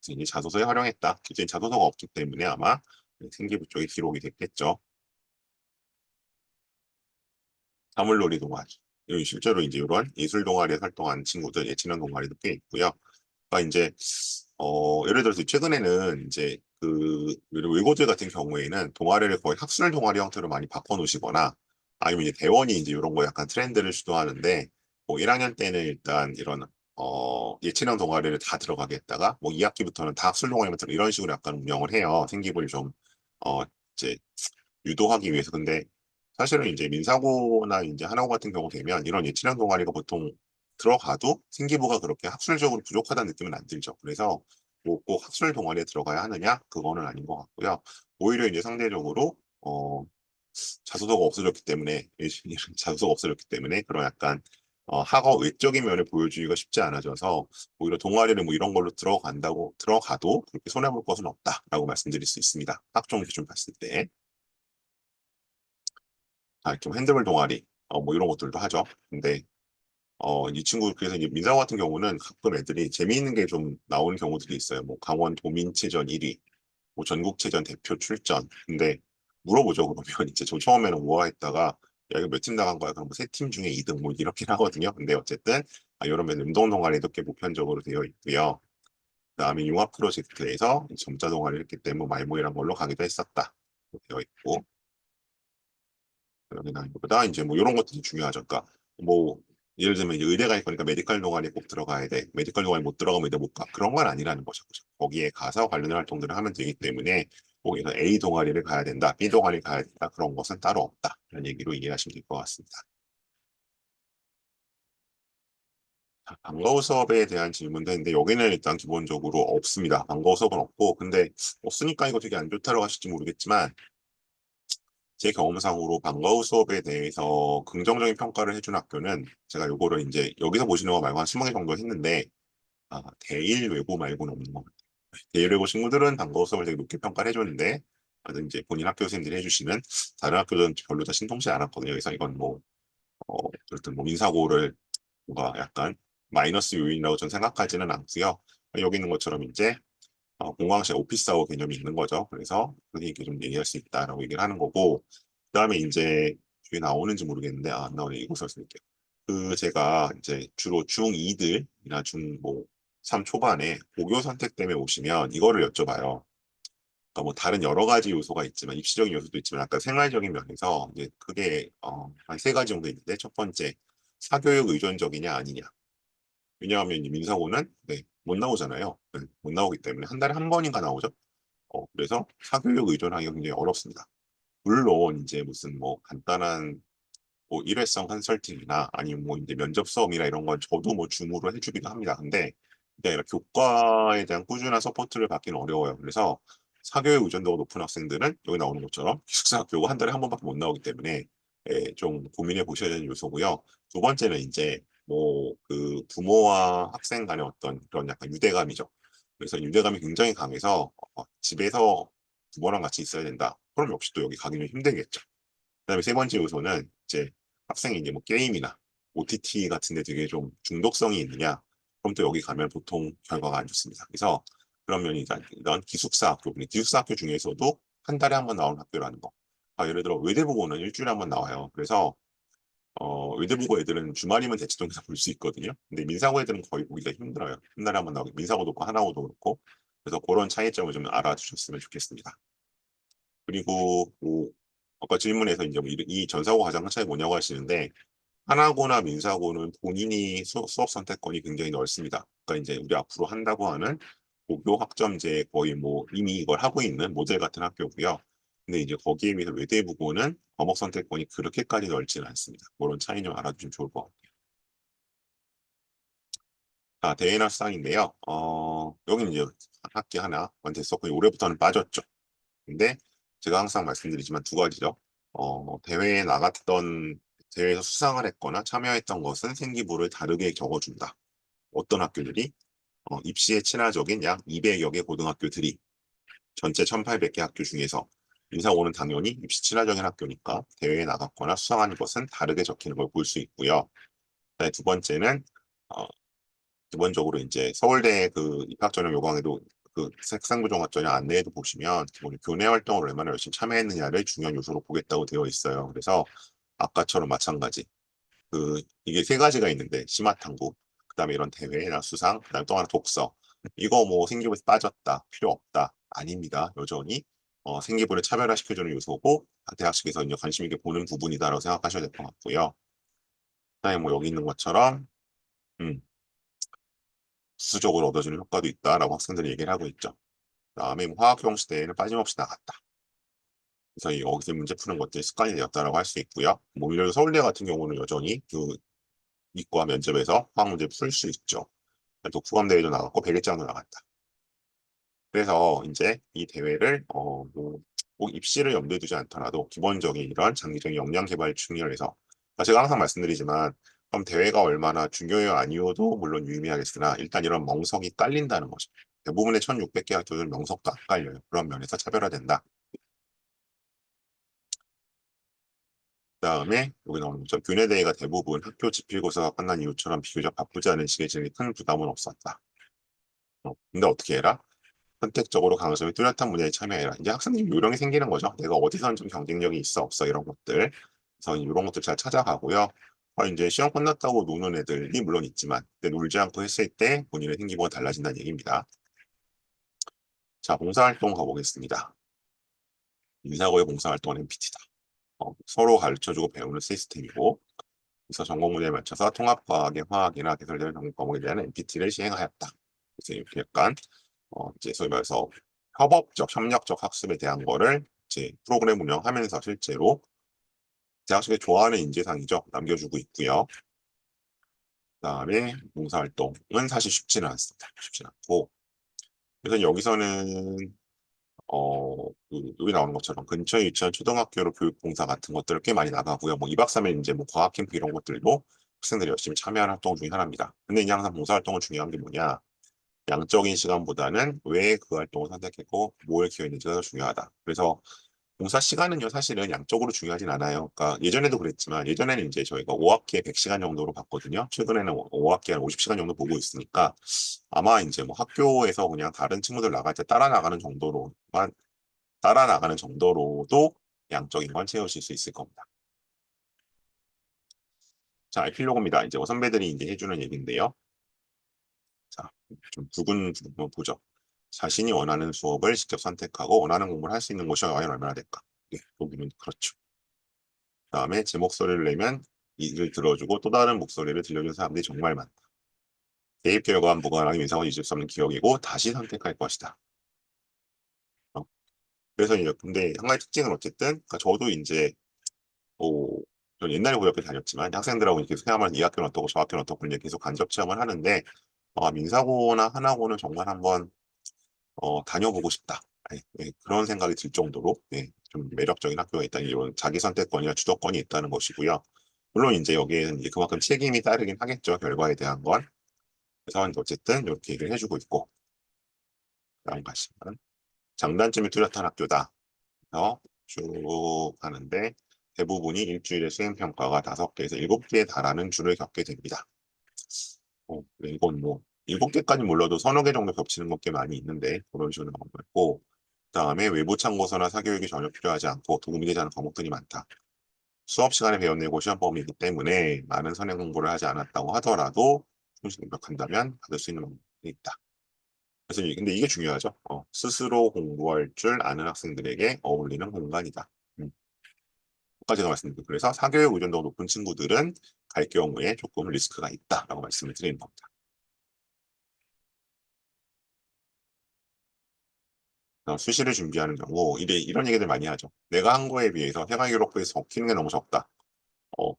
그래서 이제 자소서에 활용했다. 이제 자소서가 없기 때문에 아마 생기부 쪽에 기록이 됐겠죠. 사물놀이 동아리. 실제로 이제 이런 예술 동아리에 활동한 친구들, 예체능 동아리도 꽤 있고요. 그러니까 이제 예를 들어서 최근에는 이제 그 외고들 같은 경우에는 동아리를 거의 학술 동아리 형태로 많이 바꿔놓으시거나 아니면 이제 대원이 이제 이런 거 약간 트렌드를 주도하는데 뭐 1학년 때는 일단 이런 예체능 동아리를 다 들어가게 했다가 뭐 2학기부터는 다 학술 동아리만 들어 이런 식으로 약간 운영을 해요. 생기부를 좀 이제 유도하기 위해서. 근데 사실은 이제 민사고나 이제 하나고 같은 경우 되면 이런 예체능 동아리가 보통 들어가도 생기부가 그렇게 학술적으로 부족하다는 느낌은 안 들죠. 그래서 뭐꼭 학술 동아리에 들어가야 하느냐? 그거는 아닌 것 같고요. 오히려 이제 상대적으로 자소서가 없어졌기 때문에 자소서가 없어졌기 때문에 그런 약간 학업 외적인 면을 보여주기가 쉽지 않아져서 오히려 동아리를 뭐 이런 걸로 들어가도 그렇게 손해볼 것은 없다라고 말씀드릴 수 있습니다. 학종 기준 봤을 때. 좀 핸드볼 동아리, 뭐 이런 것들도 하죠. 근데, 이 친구, 그래서 이제 민사고 같은 경우는 가끔 애들이 재미있는 게 좀 나오는 경우들이 있어요. 뭐 강원 도민체전 1위, 뭐 전국체전 대표 출전. 근데 물어보죠. 그러면 이제 저 처음에는 우아했다가, 야, 이거 몇 팀 나간 거야? 그럼 뭐 세 팀 중에 2등 뭐 이렇게 하거든요. 근데 어쨌든, 이런 면 운동 동아리도 꽤 보편적으로 되어 있고요. 그다음에 융합 프로젝트에서 점자 동아리를 했기 때문에 뭐 말모이란 걸로 가기도 했었다. 되어 있고. 여기나 이거보다 이제 뭐 이런 것들이 중요하죠. 그러니까 뭐 예를 들면 이제 의대 갈 거니까 메디컬 동아리에 꼭 들어가야 돼. 메디컬 동아리 못 들어가면 의대 못 가. 그런 건 아니라는 거죠. 그죠? 거기에 가서 관련된 활동들을 하면 되기 때문에 거기서 A 동아리를 가야 된다, B 동아리 가야 된다 그런 것은 따로 없다. 이런 얘기로 이해하시면 될 것 같습니다. 방과후 수업에 대한 질문도 있는데 여기는 일단 기본적으로 없습니다. 방과후 수업은 없고 근데 없으니까 이거 되게 안 좋다고 하실지 모르겠지만 제 경험상으로 방과후 수업에 대해서 긍정적인 평가를 해준 학교는 제가 요거를 이제 여기서 보시는 거 말고 한 20개 정도 했는데 대일 외고 말고는 없는 것 같아요. 대일 외고 친구들은 방과후 수업을 되게 높게 평가를 해줬는데 이제 본인 학교 선생님들이 해주시는 다른 학교들은 별로 다 신통치 않았거든요. 그래서 이건 뭐 어쨌든 뭐 민사고를 뭔가 약간 마이너스 요인이라고 저는 생각하지는 않고요. 여기 있는 것처럼 이제 공항식 오피스하고 개념이 있는 거죠. 그래서 그렇게 좀 얘기할 수 있다라고 얘기를 하는 거고, 그다음에 이제 뒤에 나오는지 모르겠는데, 안 나오네. 이곳을 쓸게요. 제가 이제 주로 중2들이나 뭐, 3 초반에 고교 선택 때문에 오시면 이거를 여쭤봐요. 그러니까 뭐 다른 여러 가지 요소가 있지만, 입시적인 요소도 있지만, 아까 생활적인 면에서 이제 그게, 한 세 가지 정도 있는데, 첫 번째, 사교육 의존적이냐, 아니냐. 왜냐하면 이 민사고는 네, 못 나오잖아요. 네, 못 나오기 때문에 한 달에 한 번인가 나오죠. 그래서 사교육 의존하기가 굉장히 어렵습니다. 물론 이제 무슨 뭐 간단한 뭐 일회성 컨설팅이나 아니면 뭐 이제 면접 수업이나 이런 건 저도 뭐 줌으로 해주기도 합니다. 근데 게 아니라 교과에 대한 꾸준한 서포트를 받기는 어려워요. 그래서 사교육 의존도가 높은 학생들은 여기 나오는 것처럼 기숙사 학교가 한 달에 한 번밖에 못 나오기 때문에 예, 좀 고민해 보셔야 되는 요소고요. 두 번째는 이제 뭐 그 부모와 학생 간의 어떤 그런 약간 유대감이죠. 그래서 유대감이 굉장히 강해서 집에서 부모랑 같이 있어야 된다. 그럼 역시 또 여기 가기는 힘들겠죠. 그다음에 세 번째 요소는 이제 학생이 이제 뭐 게임이나 OTT 같은 데 되게 좀 중독성이 있느냐, 그럼 또 여기 가면 보통 결과가 안 좋습니다. 그래서 그런 면이 이런 기숙사 학교, 기숙사 학교 중에서도 한 달에 한 번 나오는 학교라는 거. 예를 들어 외대부고는 일주일에 한 번 나와요. 그래서 외대부고 애들은 주말이면 대치동에서 볼 수 있거든요. 근데 민사고 애들은 거의 보기가 힘들어요. 한 달에 한 번 나오고 민사고도 그렇고 하나고도 그렇고. 그래서 그런 차이점을 좀 알아주셨으면 좋겠습니다. 그리고 뭐 아까 질문에서 이제 뭐이 전사고 과정 큰 차이 뭐냐고 하시는데, 하나고나 민사고는 본인이 수업 선택권이 굉장히 넓습니다. 그러니까 이제 우리 앞으로 한다고 하는 고교 학점제 거의 뭐 이미 이걸 하고 있는 모델 같은 학교고요. 근데 이제 거기에 비해서 외대부고는 과목 선택권이 그렇게까지 넓지는 않습니다. 그런 차이 좀 알아두시면 좋을 것 같아요. 자, 대회나 수상인데요. 여기는 이제 학기 하나 완됐었고 올해부터는 빠졌죠. 근데 제가 항상 말씀드리지만 두 가지죠. 대회에 나갔던 대회에서 수상을 했거나 참여했던 것은 생기부를 다르게 적어준다. 어떤 학교들이 입시에 친화적인 약 200여 개 고등학교들이 전체 1,800개 학교 중에서 인사고는 당연히 입시 친화적인 학교니까 대회에 나갔거나 수상한 것은 다르게 적히는 걸 볼 수 있고요. 두 번째는 어, 기본적으로 이제 서울대 그 입학 전형 요강에도 그 색상부 종합 전형 안내에도 보시면 기본 교내 활동을 얼마나 열심히 참여했느냐를 중요한 요소로 보겠다고 되어 있어요. 그래서 아까처럼 마찬가지 이게 세 가지가 있는데 심화탐구, 그다음에 이런 대회나 수상, 그다음에 또 하나 독서. 이거 뭐 생기부에서 빠졌다, 필요 없다, 아닙니다. 여전히 생기부를 차별화시켜주는 요소고 대학식에서 이제 관심 있게 보는 부분이다라고 생각하셔야 될 것 같고요. 그다음에 뭐 여기 있는 것처럼 음, 수적으로 얻어주는 효과도 있다라고 학생들이 얘기를 하고 있죠. 그다음에 뭐 화학 형식 대회는 빠짐없이 나갔다. 그래서 이 여기서 문제 푸는 것들이 습관이 되었다라고 할 수 있고요. 뭐 오히려 서울대 같은 경우는 여전히 그 이과 면접에서 화학 문제 풀 수 있죠. 독후감 대회도 나갔고 백일장도 나갔다. 그래서 이제 이 대회를 뭐, 꼭 입시를 염두에 두지 않더라도 기본적인 이런 장기적인 역량 개발 측면에서 제가 항상 말씀드리지만 그럼 대회가 얼마나 중요해요 아니어도 물론 유의미하겠으나 일단 이런 멍석이 깔린다는 거죠. 대부분의 1,600개 학교들 명석도 안 깔려요. 그런 면에서 차별화된다. 그다음에 여기 나오는 거죠. 교내 대회가 대부분 학교 지필고사가 끝난 이후처럼 비교적 바쁘지 않은 시기에 진행에 큰 부담은 없었다. 근데 어떻게 해라? 선택적으로 강점이 뚜렷한 분야에 참여해라. 이제 학생들이 요령이 생기는 거죠. 내가 어디선 좀 경쟁력이 있어 없어 이런 것들. 그래서 이런 것들 잘 찾아가고요. 이제 시험 끝났다고 노는 애들이 물론 있지만 근데 놀지 않고 했을 때 본인의 생기부가 달라진다는 얘기입니다. 자, 봉사활동 가보겠습니다. 인사고의 봉사활동은 MPT다. 서로 가르쳐주고 배우는 시스템이고 그래서 전공 분야에 맞춰서 통합과학의 화학이나 개설되는 전공 과목에 대한 MPT를 시행하였다. 그래서 이렇게 약간 이제 소위 말해서 협업적, 협력적 학습에 대한 거를 이제 프로그램 운영하면서 실제로 대학생이 좋아하는 인재상이죠. 남겨주고 있고요. 그다음에 봉사활동은 사실 쉽지는 않습니다. 쉽지는 않고. 그래서 여기서는 여기 나오는 것처럼 근처에 위치한 초등학교로 교육봉사 같은 것들을 꽤 많이 나가고요. 뭐 2박 3일 이제 뭐 과학 캠프 이런 것들도 학생들이 열심히 참여하는 활동 중에 하나입니다. 근데 이제 항상 봉사활동은 중요한 게 뭐냐? 양적인 시간보다는 왜 그 활동을 선택했고 뭘 기여했는지가 더 중요하다. 그래서 봉사 시간은요 사실은 양적으로 중요하진 않아요. 그러니까 예전에도 그랬지만 예전에는 이제 저희가 5학기에 100시간 정도로 봤거든요. 최근에는 5학기에 한 50시간 정도 보고 있으니까 아마 이제 뭐 학교에서 그냥 다른 친구들 나갈 때 따라 나가는 정도로도 양적인 건 채우실 수 있을 겁니다. 자, 에필로그입니다. 이제 선배들이 이제 해주는 얘기인데요. 자, 좀 부분 한번 보죠. 자신이 원하는 수업을 직접 선택하고 원하는 공부를 할 수 있는 곳이 과연 얼마나 될까? 예, 여기는 그렇죠. 그다음에 제 목소리를 내면 이를 들어주고 또 다른 목소리를 들려주는 사람들이 정말 많다. 대입 결과와 무관하게 인상을 잊을 수 없는 기억이고 다시 선택할 것이다. 어, 그래서 이제 근데 한 가지 특징은 어쨌든 그러니까 저도 이제 뭐 전 옛날에 고등학교 다녔지만 학생들하고 계속 생활하면 이 학교는 어떻고 저 학교는 어떻고 이제 계속 간접 체험을 하는데 민사고나 하나고는 정말 한번 다녀보고 싶다. 그런 생각이 들 정도로 좀 매력적인 학교가 있다는 이런 자기 선택권이나 주도권이 있다는 것이고요. 물론 이제 여기에는 이제 그만큼 책임이 따르긴 하겠죠. 결과에 대한 건. 그래서 어쨌든 이렇게 얘기를 해주고 있고, 다음 가시면 장단점이 뚜렷한 학교다. 그래서 쭉 가는데 대부분이 일주일에 수행평가가 5개에서 7개에 달하는 줄을 겪게 됩니다. 네, 이건 뭐 7개까지 몰라도 서너 개 정도 겹치는 것 꽤 많이 있는데 그런 식으로 나온 거 있고, 그다음에 외부 참고서나 사교육이 전혀 필요하지 않고 도움이 되지 않은 과목들이 많다. 수업 시간에 배워내고 시험 범위이기 때문에 많은 선행 공부를 하지 않았다고 하더라도 충실히 입력한다면 받을 수 있는 방법이 있다. 그래서 근데 이게 중요하죠. 스스로 공부할 줄 아는 학생들에게 어울리는 공간이다. 까지 제가 말씀드리고, 그래서 사교육 의존도가 높은 친구들은 갈 경우에 조금 리스크가 있다라고 말씀을 드리는 겁니다. 수시를 준비하는 경우 이런 얘기들 많이 하죠. 내가 한 거에 비해서 생활기록부에서 적히는 게 너무 적다. 어,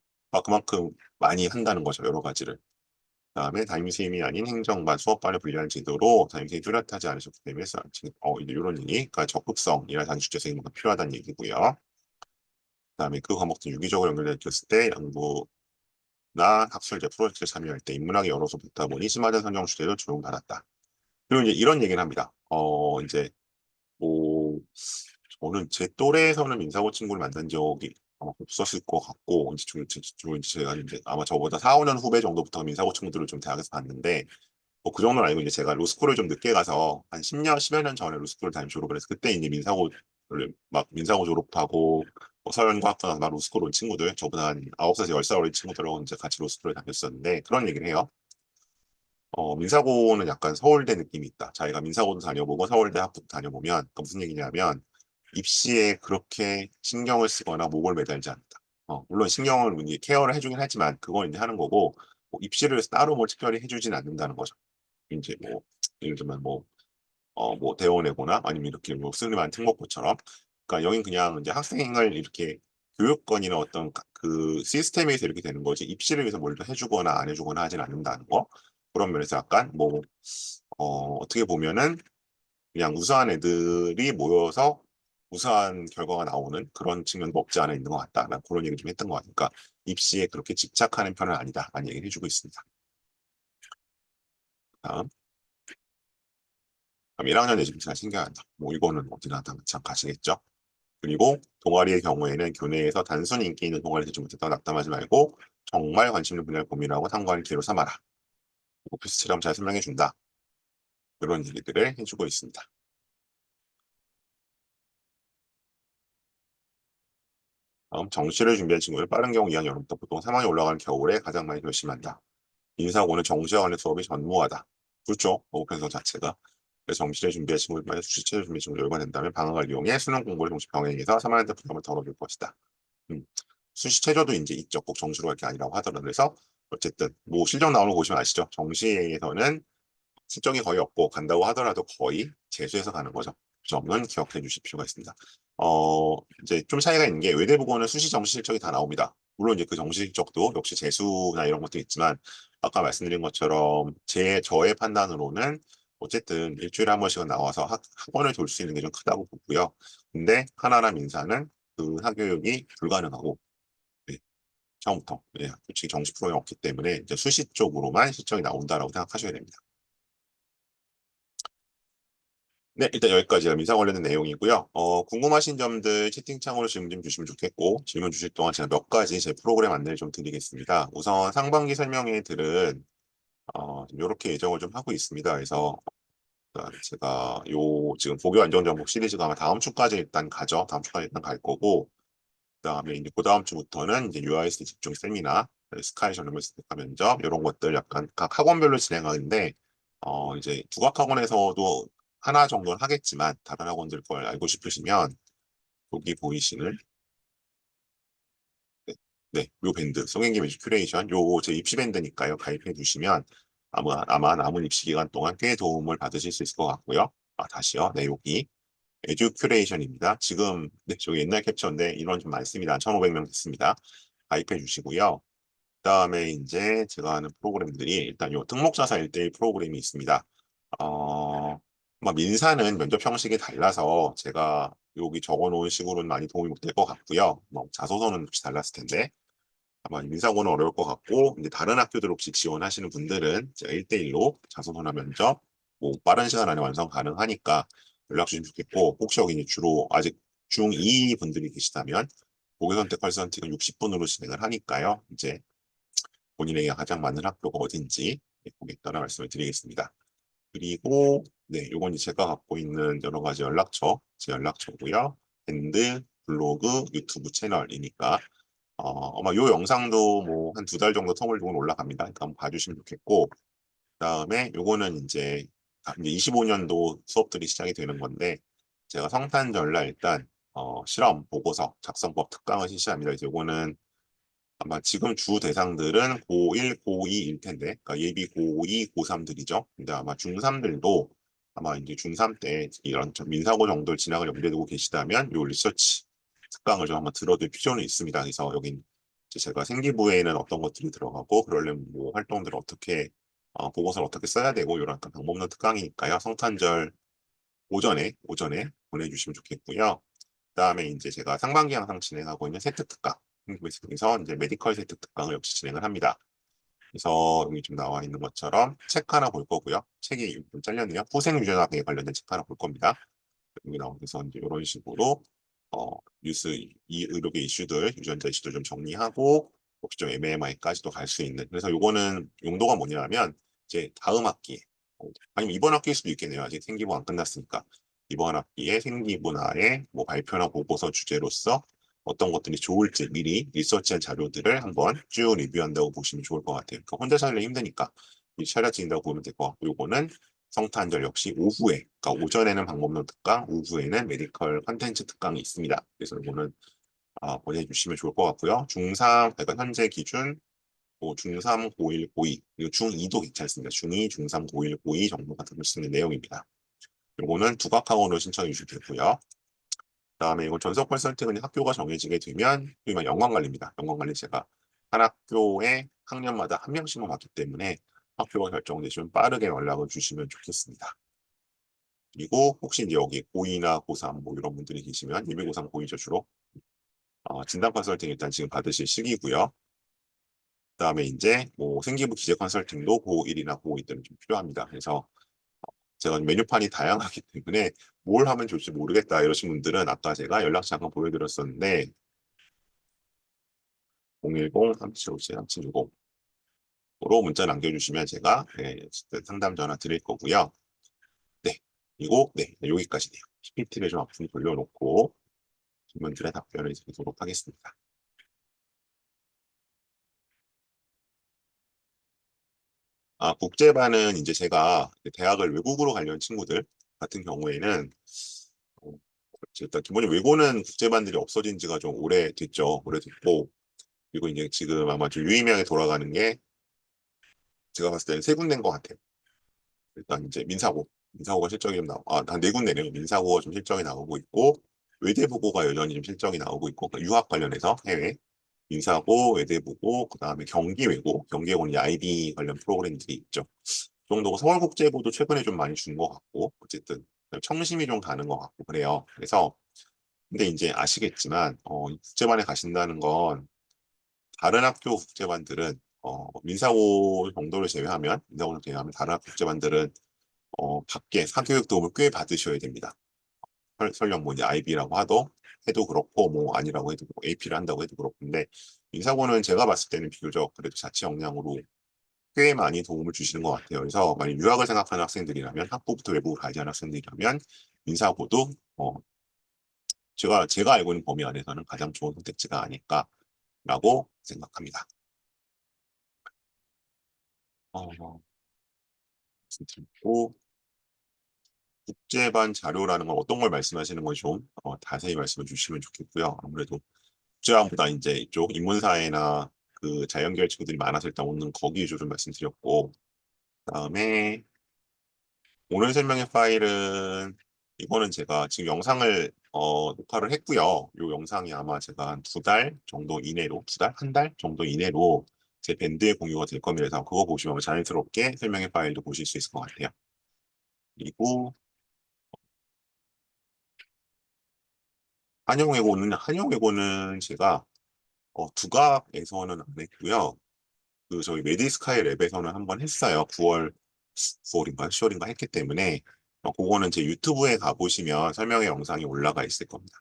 그만큼 많이 한다는 거죠. 여러 가지를. 그다음에 담임선생님이 아닌 행정반, 수업반을 분리한 제도로 담임선생님이 뚜렷하지 않으셨기 때문에 이제 이런 얘기, 그러니까 적극성이나 단축재생이 필요하다는 얘기고요. 그다음에 그 과목들 유기적으로 연결됐을 때 연구나 학술제 프로젝트에 참여할 때 인문학이 여러 수 붙다 보니 심화된 선정 주제를 조용받았다. 그리고 이제 이런 얘기를 합니다. 이제 뭐 저는 제 또래에서는 민사고 친구를 만난 적이 아마 없었을 것 같고, 이제 제가 이제 아마 저보다 4, 5년 후배 정도부터 민사고 친구들을 좀 대학에서 봤는데, 뭐 그 정도는 아니고 이제 제가 로스쿨을 좀 늦게 가서 한 10년, 10여 년 전에 로스쿨을 다니 졸업을 해서 그때 이제 민사고 졸업하고 서연과학과 나서 막 로스쿨 온 친구들, 저보다 한 9살에서 10살 어린 친구들하고 이제 같이 로스쿨을 다녔었는데 그런 얘기를 해요. 민사고는 약간 서울대 느낌이 있다. 자기가 민사고도 다녀보고 서울대 학부도 다녀보면 그러니까 무슨 얘기냐면 입시에 그렇게 신경을 쓰거나 목을 매달지 않는다. 물론 신경을 이제 케어를 해주긴 하지만 그건 이제 하는 거고, 뭐 입시를 따로 뭐 특별히 해주진 않는다는 거죠. 이제 뭐 예를 들면 뭐 대원해거나 아니면 이렇게 뭐 스님한 특목고처럼. 그러니까 여긴 그냥 이제 학생을 이렇게 교육권이나 어떤 그 시스템에서 이렇게 되는 거지 입시를 위해서 뭘 해주거나 안 해주거나 하진 않는다는 거. 그런 면에서 약간 어떻게 보면은 그냥 우수한 애들이 모여서 우수한 결과가 나오는 그런 측면도 없지 않아 있는 것 같다. 난 그런 얘기 좀 했던 것 같으니까 입시에 그렇게 집착하는 편은 아니다. 라는 얘기를 해주고 있습니다. 다음. 그럼 1학년 내신 제가 신경한다. 뭐 이거는 어디나 다 마찬가지겠죠. 그리고 동아리의 경우에는 교내에서 단순히 인기 있는 동아리에서 좀 못했다고 낙담하지 말고 정말 관심 있는 분야를 고민하고 탐구하는 기회로 삼아라. 오피스처럼 잘 설명해준다. 이런 얘기들을 해주고 있습니다. 다음 정시를 준비한 친구들 빠른 경우 2학년 여름부터 보통 3학년 올라가는 겨울에 가장 많이 결심한다. 인사고는 정시와 관련 수업이 전무하다. 그렇죠. 편성 자체가. 그래서 정시를 준비한 친구들, 수시체를 준비한 친구들 열반된다면 방학을 이용해 수능 공부를 동시 병행해서 3학년 때 부담을 덜어줄 것이다. 음. 수시 최저도 이제 있죠. 꼭 정시로 할 게 아니라고 하더라도. 그래서 어쨌든 뭐 실적 나오는 거 보시면 아시죠? 정시에서는 실적이 거의 없고 간다고 하더라도 거의 재수해서 가는 거죠. 점은 기억해 주실 필요가 있습니다. 이제 좀 차이가 있는 게 외대부고는 수시 정시 실적이 다 나옵니다. 물론 이제 그 정시 실적도 역시 재수나 이런 것도 있지만 아까 말씀드린 것처럼 저의 판단으로는 어쨌든 일주일에 한 번씩은 나와서 학원을 돌 수 있는 게 좀 크다고 보고요. 근데 하나나 민사는 그 사교육이 불가능하고, 네, 처음부터 솔직히 정시 프로그램이 없기 때문에 이제 수시 쪽으로만 실적이 나온다라고 생각하셔야 됩니다. 네, 일단 여기까지가 민사 관련된 내용이고요. 궁금하신 점들 채팅창으로 질문 좀 주시면 좋겠고, 질문 주실 동안 제가 몇 가지 제 프로그램 안내를 좀 드리겠습니다. 우선 상반기 설명회들은 이렇게 예정을 좀 하고 있습니다. 그래서 제가 지금 고교 안정정복 시리즈가 아마 다음 주까지 일단 가죠. 다음 주까지 일단 갈 거고, 그다음에 이제 그 다음 주부터는 이제 UIS 집중 세미나, 스카이 전문 스피커 면접 이런 것들 약간 각 학원별로 진행하는데, 이제 국악학원에서도 하나 정도는 하겠지만 다른 학원들 걸 알고 싶으시면 여기 보이시는, 네, 네, 요 밴드 송영기 뮤직 큐레이션 요 제 입시 밴드니까요. 가입해 주시면 아마 남은 입시 기간 동안 꽤 도움을 받으실 수 있을 것 같고요. 다시요. 네, 여기 에듀 큐레이션입니다. 지금 저기 옛날 캡처인데 인원 좀 많습니다. 1,500명 됐습니다. 가입해 주시고요. 그다음에 이제 제가 하는 프로그램들이 일단 요 특목자사 1대1 프로그램이 있습니다. 민사는 면접 형식이 달라서 제가 여기 적어놓은 식으로는 많이 도움이 못 될 것 같고요. 뭐 자소서는 혹시 달랐을 텐데 아마 민사고는 어려울 것 같고 이제 다른 학교들 혹시 지원하시는 분들은 제가 1대1로 자소서나 면접 뭐 빠른 시간 안에 완성 가능하니까 연락 주시면 좋겠고 혹시 여기 이제 주로 아직 중2 분들이 계시다면 고교 선택 컬선택은 60분으로 진행을 하니까요. 이제 본인에게 가장 맞는 학교가 어딘지 거기에 따라 말씀을 드리겠습니다. 그리고 네, 요건 제가 갖고 있는 여러 가지 연락처, 제 연락처고요. 밴드, 블로그, 유튜브 채널이니까 아마 요 영상도 뭐 한 2달 정도 텀을 두고 올라갑니다. 그러니까 한번 봐주시면 좋겠고 그다음에 요거는 이제 25년도 수업들이 시작이 되는 건데 제가 성탄절날 일단 실험 보고서 작성법 특강을 실시합니다. 그래서 요거는 아마 지금 주 대상들은 고1, 고2일 텐데, 그러니까 예비 고2, 고3들이죠. 근데 아마 중3들도 아마 이제 중3 때 이런 좀 민사고 정도를 진학을 염두에 두고 계시다면 요 리서치 특강을 좀 한번 들어둘 필요는 있습니다. 그래서 여긴 이제 제가 생기부에는 어떤 것들이 들어가고 그러려면 뭐 활동들을 어떻게 보고서를 어떻게 써야 되고 이런 방법 없는 특강이니까요. 성탄절 오전에 보내주시면 좋겠고요. 그다음에 이제 제가 상반기 항상 진행하고 있는 세트 특강 그래서 이제 메디컬 세트 특강을 역시 진행을 합니다. 그래서 여기 좀 나와 있는 것처럼 책 하나 볼 거고요. 책이 좀 잘렸네요. 후생유전학에 관련된 책 하나 볼 겁니다. 여기 나오면서 이제 이런 식으로 뉴스 이 의료계 이슈들, 유전자 이슈들 좀 정리하고 혹시 좀 MMI까지도 갈 수 있는. 그래서 요거는 용도가 뭐냐면 이제 다음 학기에 아니면 이번 학기일 수도 있겠네요. 아직 생기부 안 끝났으니까 이번 학기에 생기부나의 뭐 발표나 보고서 주제로서 어떤 것들이 좋을지 미리 리서치한 자료들을 한번 쭉 리뷰한다고 보시면 좋을 것 같아요. 그러니까 혼자 살려 힘드니까 이 차려진다고 보면 될 것 같고 요거는 성탄절 역시 오후에, 그러니까 오전에는 방법론 특강, 오후에는 메디컬 컨텐츠 특강이 있습니다. 그래서 이거는 보내주시면 좋을 것 같고요. 중3, 그러니까 현재 기준 뭐 중3, 고1, 고2, 그리고 중2도 괜찮습니다. 중2, 중3, 고1, 고2 정도가 들을 수 있는 내용입니다. 이거는 두각학원으로 신청해 주시면 되고요. 그다음에 이건 전속 컨설팅은 학교가 정해지게 되면 이만 연관관리입니다. 연관관리 제가 한 학교에 학년마다 한 명씩만 받기 때문에 학교가 결정되시면 빠르게 연락을 주시면 좋겠습니다. 그리고 혹시 이제 여기 고2나 고3 뭐 이런 분들이 계시면 예비 고3 고2죠 주로 진단 컨설팅 일단 지금 받으실 시기고요. 그다음에 이제 뭐 생기부 기재 컨설팅도 고1이나 고2 때는 좀 필요합니다. 그래서 제가 메뉴판이 다양하기 때문에 뭘 하면 좋을지 모르겠다 이러신 분들은 아까 제가 연락처 잠깐 보여드렸었는데 010-3757-3760으로 문자 남겨주시면 제가 상담 전화 드릴 거고요. 네, 그리고 네, 여기까지네요. PPT를 좀 앞으로 돌려놓고 질문들의 답변을 드리도록 하겠습니다. 국제반은 이제 제가 대학을 외국으로 가려는 친구들 같은 경우에는 어, 일단 기본적으로 외고는 국제반들이 없어진 지가 좀 오래됐죠. 오래됐고 그리고 이제 지금 아마 좀 유의미하게 돌아가는 게 제가 봤을 때는 세 군데인 것 같아요. 일단 이제 민사고가 실적이 좀 한 네 군데네요. 민사고가 좀 실적이 나오고 있고 외대보고가 여전히 좀 실적이 나오고 있고 그러니까 유학 관련해서 해외 민사고, 외대보고, 그다음에 경기외고, 경기외고는 이제 IB 관련 프로그램들이 있죠. 그 정도고 서울국제고도 최근에 좀 많이 준 것 같고 어쨌든 청심이 좀 가는 것 같고 그래요. 그래서 근데 이제 아시겠지만 국제반에 가신다는 건 다른 학교 국제반들은 민사고 정도를 제외하면 민사고를 제외하면 다른 학교 국제반들은 밖에 사교육 도움을 꽤 받으셔야 됩니다. 설령 뭐 이제 IB라고 해도 그렇고 뭐 아니라고 해도 그렇고 AP를 한다고 해도 그렇고 근데 민사고는 제가 봤을 때는 비교적 그래도 자체 역량으로 꽤 많이 도움을 주시는 것 같아요. 그래서 만약 유학을 생각하는 학생들이라면 학부부터 외국을 가지 않은 학생들이라면 민사고도 제가 알고 있는 범위 안에서는 가장 좋은 선택지가 아닐까라고 생각합니다. 말씀드리고 국제반 자료라는 건 어떤 걸 말씀하시는 건지 좀 자세히 말씀해 주시면 좋겠고요. 아무래도 국제반보다 이제 이쪽 인문사회나 그 자연계열 친구들이 많아서 일단 오늘 거기 위주로 말씀드렸고 그다음에 오늘 설명의 파일은 이거는 제가 지금 영상을 녹화를 했고요. 이 영상이 아마 제가 한 2달 정도 이내로 한 달 정도 이내로 제 밴드에 공유가 될 겁니다. 그래서 그거 보시면 자연스럽게 설명의 파일도 보실 수 있을 것 같아요. 그리고 한영외고는 제가 두각에서는 안 했고요. 그 저희 메디스카이 랩에서는 한번 했어요. 9월인가 10월인가 했기 때문에 그거는 제 유튜브에 가보시면 설명의 영상이 올라가 있을 겁니다.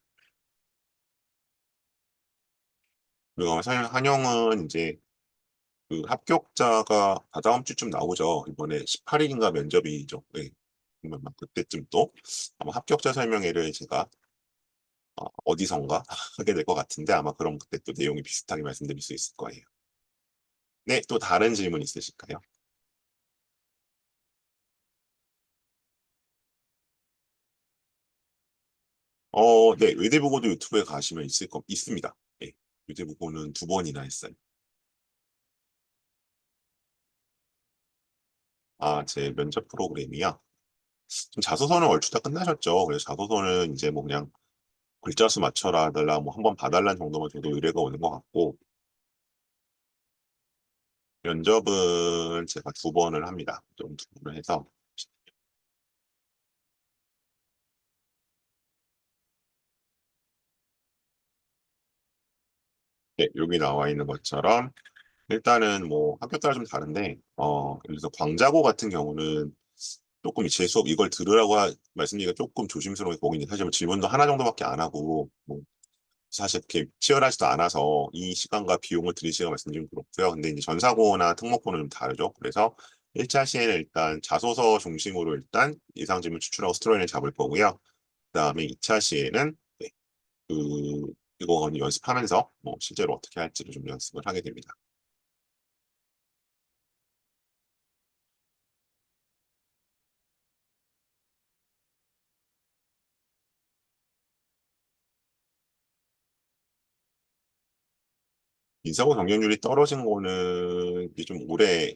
그리고 한영은 이제 그 합격자가 다다음 주쯤 나오죠. 이번에 18일인가 면접이죠. 네. 그러면 막 그때쯤 또 아마 합격자 설명회를 제가 어디선가 하게 될 것 같은데 아마 그럼 그때 또 내용이 비슷하게 말씀드릴 수 있을 거예요. 네, 또 다른 질문 있으실까요? 네, 외대보고도 유튜브에 가시면 있습니다. 네, 외대보고는 2번이나 했어요. 아, 제 면접 프로그램이요. 좀 자소서는 얼추 다 끝나셨죠. 그래서 자소서는 이제 뭐 그냥 글자 수 맞춰라 달라 뭐 한번 봐달라는 정도만 저도 의뢰가 오는 것 같고 면접은 제가 2번을 합니다. 좀 2번을 해서 네, 여기 나와 있는 것처럼 일단은 뭐 학교 따라 좀 다른데 예를 들어서 광자고 같은 경우는 조금 제 수업 이걸 들으라고 말씀드리기가 조금 조심스러운 게 거기 사실 뭐 질문도 하나 정도밖에 안 하고 뭐 사실 그렇게 치열하지도 않아서 이 시간과 비용을 들이시가 말씀드리면 그렇고요. 근데 이제 전사고나 특목고는 좀 다르죠. 그래서 1차 시에는 일단 자소서 중심으로 일단 예상 질문 추출하고 스토리를 잡을 거고요. 그다음에 2차 시에는 네, 그 이거 연습하면서 뭐 실제로 어떻게 할지를 좀 연습을 하게 됩니다. 인사고 경쟁률이 떨어진 거는 이게 좀 오래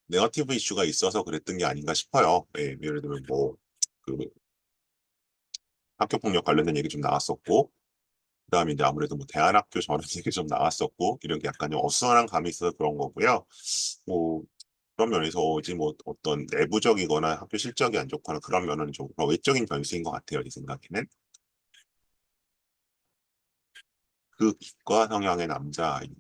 네거티브 이슈가 있어서 그랬던 게 아닌가 싶어요. 예, 예를 들면 뭐 그 학교 폭력 관련된 얘기 좀 나왔었고 그다음에 이제 아무래도 뭐 대안학교 전원 얘기 좀 나왔었고 이런 게 약간 좀 어수선한 감이 있어서 그런 거고요. 뭐 그런 면에서지 뭐 어떤 내부적이거나 학교 실적이 안 좋거나 그런 면은 좀 외적인 변수인 것 같아요. 제 생각에는. 그 기과 성향의 남자아이는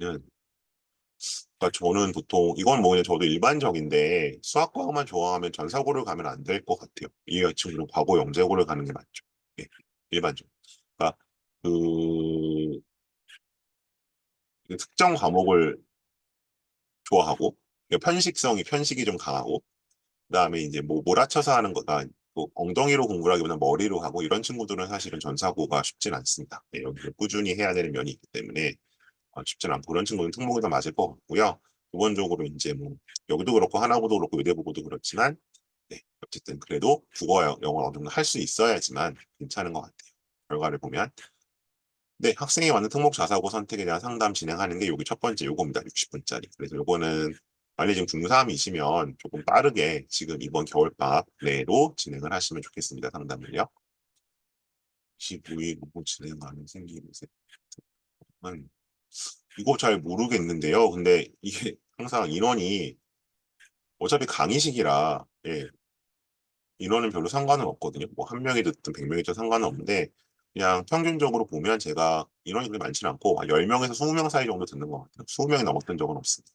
그러니까 저는 보통 이건 뭐 그냥 저도 일반적인데 수학과만 좋아하면 전사고를 가면 안 될 것 같아요. 이 친구는 과거 영재고를 가는 게 맞죠. 예, 일반적으로. 그러니까 그, 그 특정 과목을 좋아하고 그러니까 편식이 좀 강하고 그다음에 이제 뭐 몰아쳐서 하는 거가 뭐 엉덩이로 공부를 하기보다 머리로 하고 이런 친구들은 사실은 전사고가 쉽진 않습니다. 예, 여기서 꾸준히 해야 되는 면이 있기 때문에 쉽진 않고 그런 친구는 특목이 더 맞을 것 같고요. 기본적으로 이제 뭐 여기도 그렇고 하나고도 그렇고 외대보고도 그렇지만 네, 어쨌든 그래도 국어 영어 어느 정도 할 수 있어야지만 괜찮은 것 같아요. 결과를 보면 네, 학생이 맞는 특목 자사고 선택에 대한 상담 진행하는 게 여기 첫 번째 요거입니다. 60분짜리. 그래서 요거는 만약에 지금 중3이시면 조금 빠르게 지금 이번 겨울방학 내로 진행을 하시면 좋겠습니다. 상담을요. 25일 보고 진행하는 생기부 세트는 이거 잘 모르겠는데요. 근데 이게 항상 인원이 어차피 강의식이라 예, 인원은 별로 상관은 없거든요. 뭐 한 명이 듣든 100명이 든 상관은 없는데 그냥 평균적으로 보면 제가 인원이 그렇게 많지는 않고 10명에서 20명 사이 정도 듣는 것 같아요. 20명이 넘었던 적은 없습니다.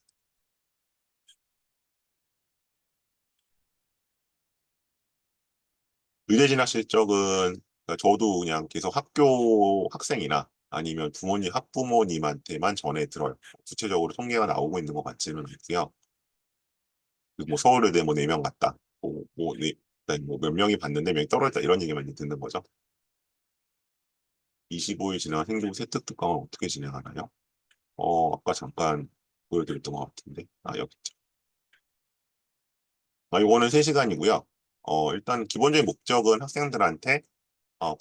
의대 진학 실적은 그러니까 저도 그냥 계속 학교 학생이나 아니면 학부모님한테만 전해 들어요. 구체적으로 통계가 나오고 있는 것 같지는 않고요. 뭐 서울의대 뭐 4명 갔다. 뭐몇 명이 봤는데 명이 떨어졌다 이런 얘기만 듣는 거죠. 25일 지나간 행정 세특 특강은 어떻게 진행하나요? 아까 잠깐 보여드렸던 것 같은데. 여기 있죠. 이거는 3시간이고요. 일단 기본적인 목적은 학생들한테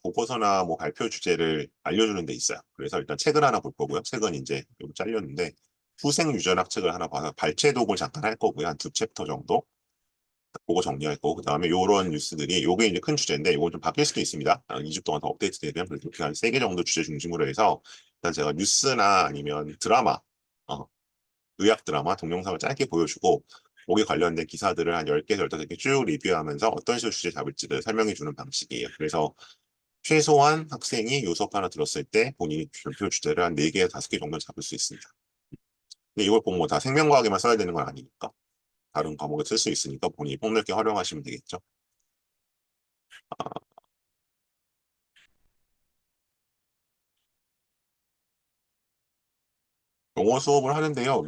보고서나 뭐 발표 주제를 알려주는 데 있어요. 그래서 일단 책을 하나 볼 거고요. 책은 이제 여기 잘렸는데 후생 유전학 책을 하나 봐서 발췌독을 잠깐 할 거고요. 한 2챕터 정도 보고 정리할 거고 그다음에 요런 뉴스들이 요게 이제 큰 주제인데 이건 좀 바뀔 수도 있습니다. 2주 동안 더 업데이트 되면 그래서 이렇게 한 3개 정도 주제 중심으로 해서 일단 제가 뉴스나 아니면 드라마 의학 드라마 동영상을 짧게 보여주고 거기에 관련된 기사들을 한 10개에서 15개 쭉 리뷰하면서 어떤 식으로 주제 잡을지를 설명해 주는 방식이에요. 그래서 최소한 학생이 요 수업 하나 들었을 때 본인이 별표 주제를 한 4개, 5개 정도 잡을 수 있습니다. 근데 이걸 꼭 뭐 다 생명과학에만 써야 되는 건 아니니까 다른 과목에 쓸 수 있으니까 본인이 폭넓게 활용하시면 되겠죠. 영어 수업을 하는데요.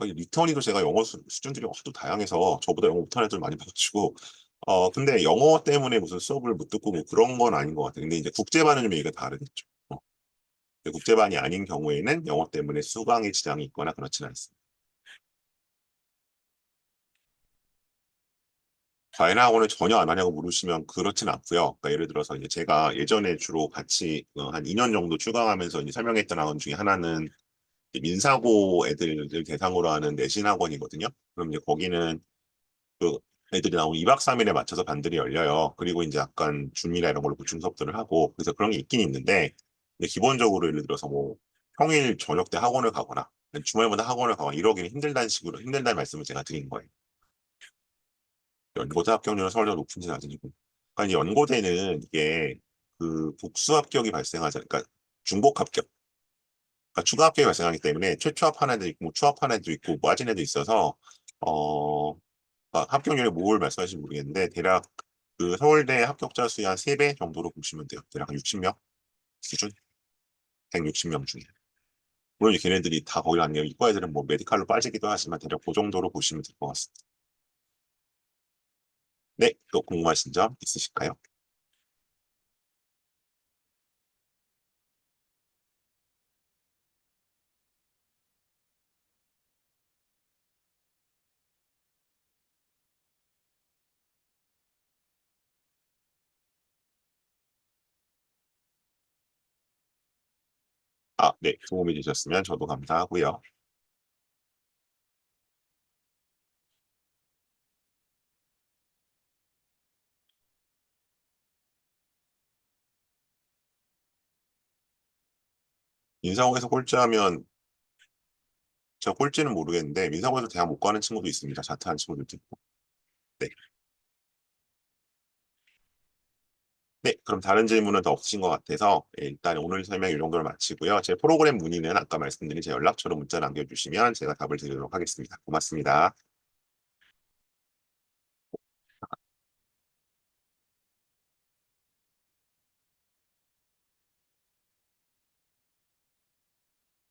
리턴이도 제가 영어 수준들이 하도 다양해서 저보다 영어 못하는 애들 많이 봐가지고 근데 영어 때문에 무슨 수업을 못 듣고 뭐 그런 건 아닌 것 같아요. 근데 이제 국제반은 좀 얘기가 다르겠죠. 근데 국제반이 아닌 경우에는 영어 때문에 수강에 지장이 있거나 그렇지는 않습니다. 과외나 학원을 전혀 안 하냐고 물으시면 그렇진 않고요. 그러니까 예를 들어서 이제 제가 예전에 주로 같이 한 2년 정도 추강하면서 이제 설명했던 학원 중에 하나는 이제 민사고 애들을 대상으로 하는 내신 학원이거든요. 그럼 이제 거기는 그 애들이 나오는 2박 3일에 맞춰서 반들이 열려요. 그리고 이제 약간 줌이나 이런 걸로 보충 수업들을 하고 그래서 그런 게 있긴 있는데 근데 기본적으로 예를 들어서 뭐 평일 저녁 때 학원을 가거나 주말마다 학원을 가거나 이러기는 힘들다는 식으로 힘들다는 말씀을 제가 드린 거예요. 연고대 합격률은 서울대가 높은지 낮은지. 그러니까 이 연고대는 이게 그 복수 합격이 발생하잖아요. 그러니까 중복 합격. 그러니까 추가 합격이 발생하기 때문에 최초합한 애도 있고 뭐 추합한 애도 있고 뭐 빠진 애도 있어서 합격률에 뭘 말씀하실지 모르겠는데 대략 그 서울대 합격자 수의 한 3배 정도로 보시면 돼요. 대략 한 60명 수준? 160명 중에. 물론 이제 걔네들이 다 거기 아니에요. 이과 애들은 뭐 메디칼로 빠지기도 하지만 대략 그 정도로 보시면 될 것 같습니다. 네, 또 궁금하신 점 있으실까요? 네, 도움이 되셨으면 저도 감사하고요. 인사고에서 꼴찌하면 제가 꼴찌는 모르겠는데 인사고에서 대학 못 가는 친구도 있습니다. 자퇴한 친구들도 있고. 네. 네, 그럼 다른 질문은 더 없으신 것 같아서 일단 오늘 설명 이 정도로 마치고요. 제 프로그램 문의는 아까 말씀드린 제 연락처로 문자 남겨주시면 제가 답을 드리도록 하겠습니다. 고맙습니다.